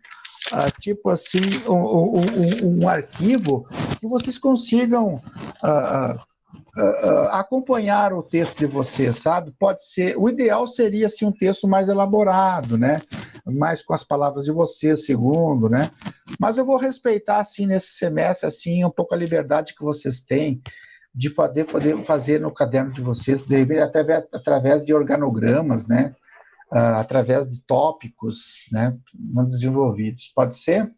tipo assim, um arquivo que vocês consigam acompanhar o texto de vocês, sabe? Pode ser, o ideal seria assim, um texto mais elaborado, né? Mais com as palavras de vocês, segundo, né? Mas eu vou respeitar, assim, nesse semestre, assim, um pouco a liberdade que vocês têm de poder fazer no caderno de vocês, de repente, até através de organogramas, né? Através de tópicos, né? Não desenvolvidos. Pode ser?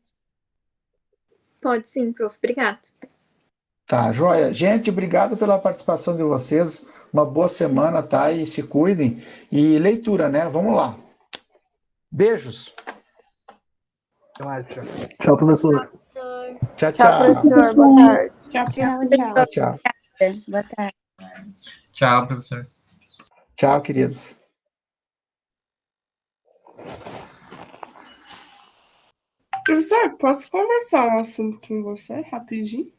Pode sim, prof. Obrigado. Tá, joia. Gente, obrigado pela participação de vocês. Uma boa semana, tá? E se cuidem. E leitura, né? Vamos lá. Beijos. Tchau, professor. Tchau, Tchau, professor. Boa tarde. Tchau, tchau. Boa tarde. Tchau, professor. Tchau, queridos. Professor, posso conversar um assunto com você rapidinho?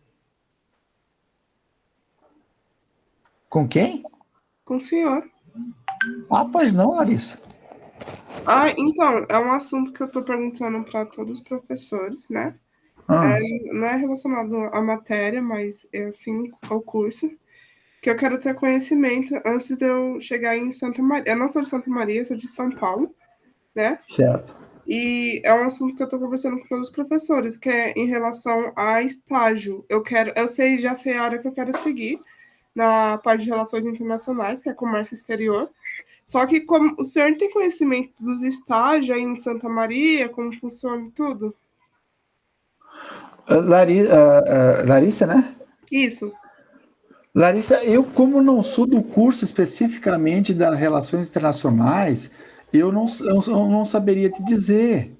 Com quem? Com o senhor. Pois não, Larissa. Então, é um assunto que eu estou perguntando para todos os professores, né? Não é relacionado à matéria, mas é assim ao curso, que eu quero ter conhecimento antes de eu chegar em Santa Maria. Eu não sou de Santa Maria, sou de São Paulo, né? Certo. E é um assunto que eu estou conversando com todos os professores, que é em relação a estágio. Já sei a área que eu quero seguir, na parte de relações internacionais, que é comércio exterior. Só que como o senhor tem conhecimento dos estágios aí em Santa Maria, como funciona tudo? Larissa, né? Isso. Larissa, eu como não sou do curso especificamente das relações internacionais, eu não saberia te dizer.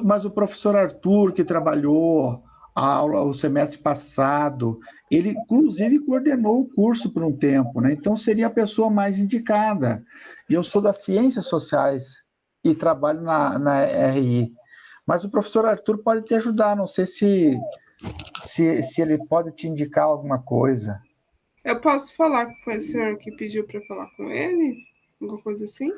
Mas o professor Arthur, que trabalhou a aula o semestre passado, ele inclusive coordenou o curso por um tempo, né? Então seria a pessoa mais indicada. E eu sou das ciências sociais e trabalho na RI. Mas o professor Arthur pode te ajudar, não sei se ele pode te indicar alguma coisa. Eu posso falar que foi o senhor que pediu para falar com ele? Alguma coisa assim?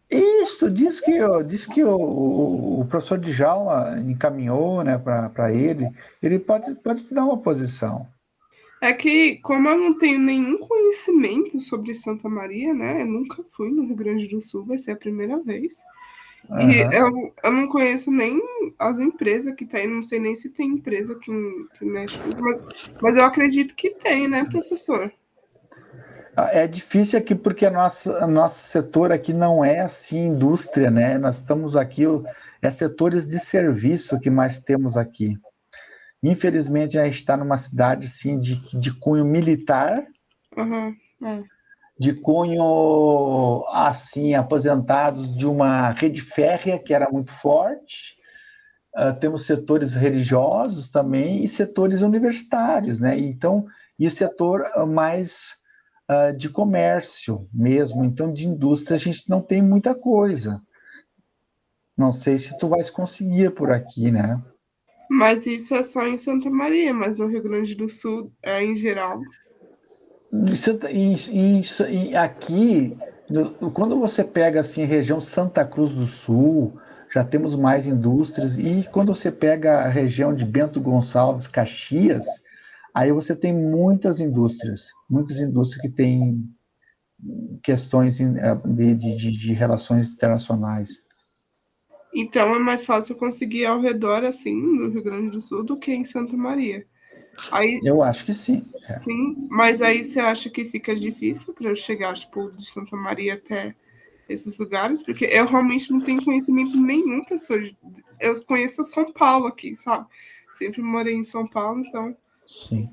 Isso, diz que o professor Djalma encaminhou, né, para ele. Ele pode te dar uma posição. É que, como eu não tenho nenhum conhecimento sobre Santa Maria, né? Eu nunca fui no Rio Grande do Sul, vai ser a primeira vez. E eu não conheço nem as empresas que tem, não sei nem se tem empresa que mexe com isso, mas eu acredito que tem, né, professor? É difícil aqui porque nosso setor aqui não é assim indústria, né? Nós estamos aqui, setores de serviço que mais temos aqui. Infelizmente, a gente está numa cidade assim, de cunho militar, de cunho assim, aposentados de uma rede férrea que era muito forte. Temos setores religiosos também e setores universitários, né? Então, e o setor mais de comércio mesmo, então de indústria a gente não tem muita coisa. Não sei se tu vais conseguir por aqui, né? Mas isso é só em Santa Maria, mas no Rio Grande do Sul é em geral. Aqui, quando você pega assim região Santa Cruz do Sul, já temos mais indústrias, e quando você pega a região de Bento Gonçalves, Caxias, aí você tem muitas indústrias que têm questões de relações internacionais. Então é mais fácil conseguir ao redor, assim, do Rio Grande do Sul do que em Santa Maria. Eu acho que sim. Sim, mas aí você acha que fica difícil para eu chegar, tipo, de Santa Maria até esses lugares? Porque eu realmente não tenho conhecimento nenhum, professor. Eu conheço São Paulo aqui, sabe? Sempre morei em São Paulo, então... Sim,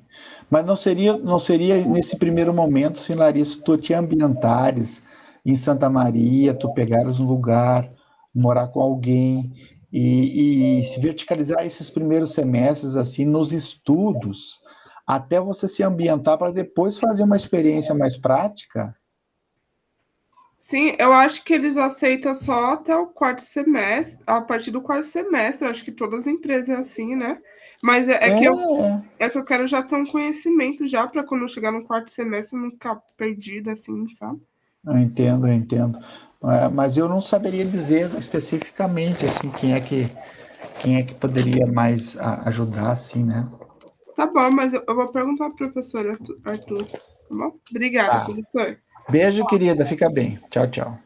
mas não seria nesse primeiro momento, sim, Larissa, tu te ambientares em Santa Maria, tu pegares um lugar, morar com alguém e se verticalizar esses primeiros semestres assim nos estudos, até você se ambientar para depois fazer uma experiência mais prática? Sim, eu acho que eles aceitam só até o quarto semestre, a partir do quarto semestre, eu acho que todas as empresas é assim, né? Mas é que eu quero já ter um conhecimento já para quando eu chegar no quarto semestre não ficar perdida assim, sabe? Eu entendo. Mas eu não saberia dizer especificamente assim quem é que poderia mais ajudar, assim, né? Tá bom, mas eu vou perguntar pro professor Arthur, tá bom? Obrigada, Tá. professor. Beijo, querida. Fica bem. Tchau, tchau.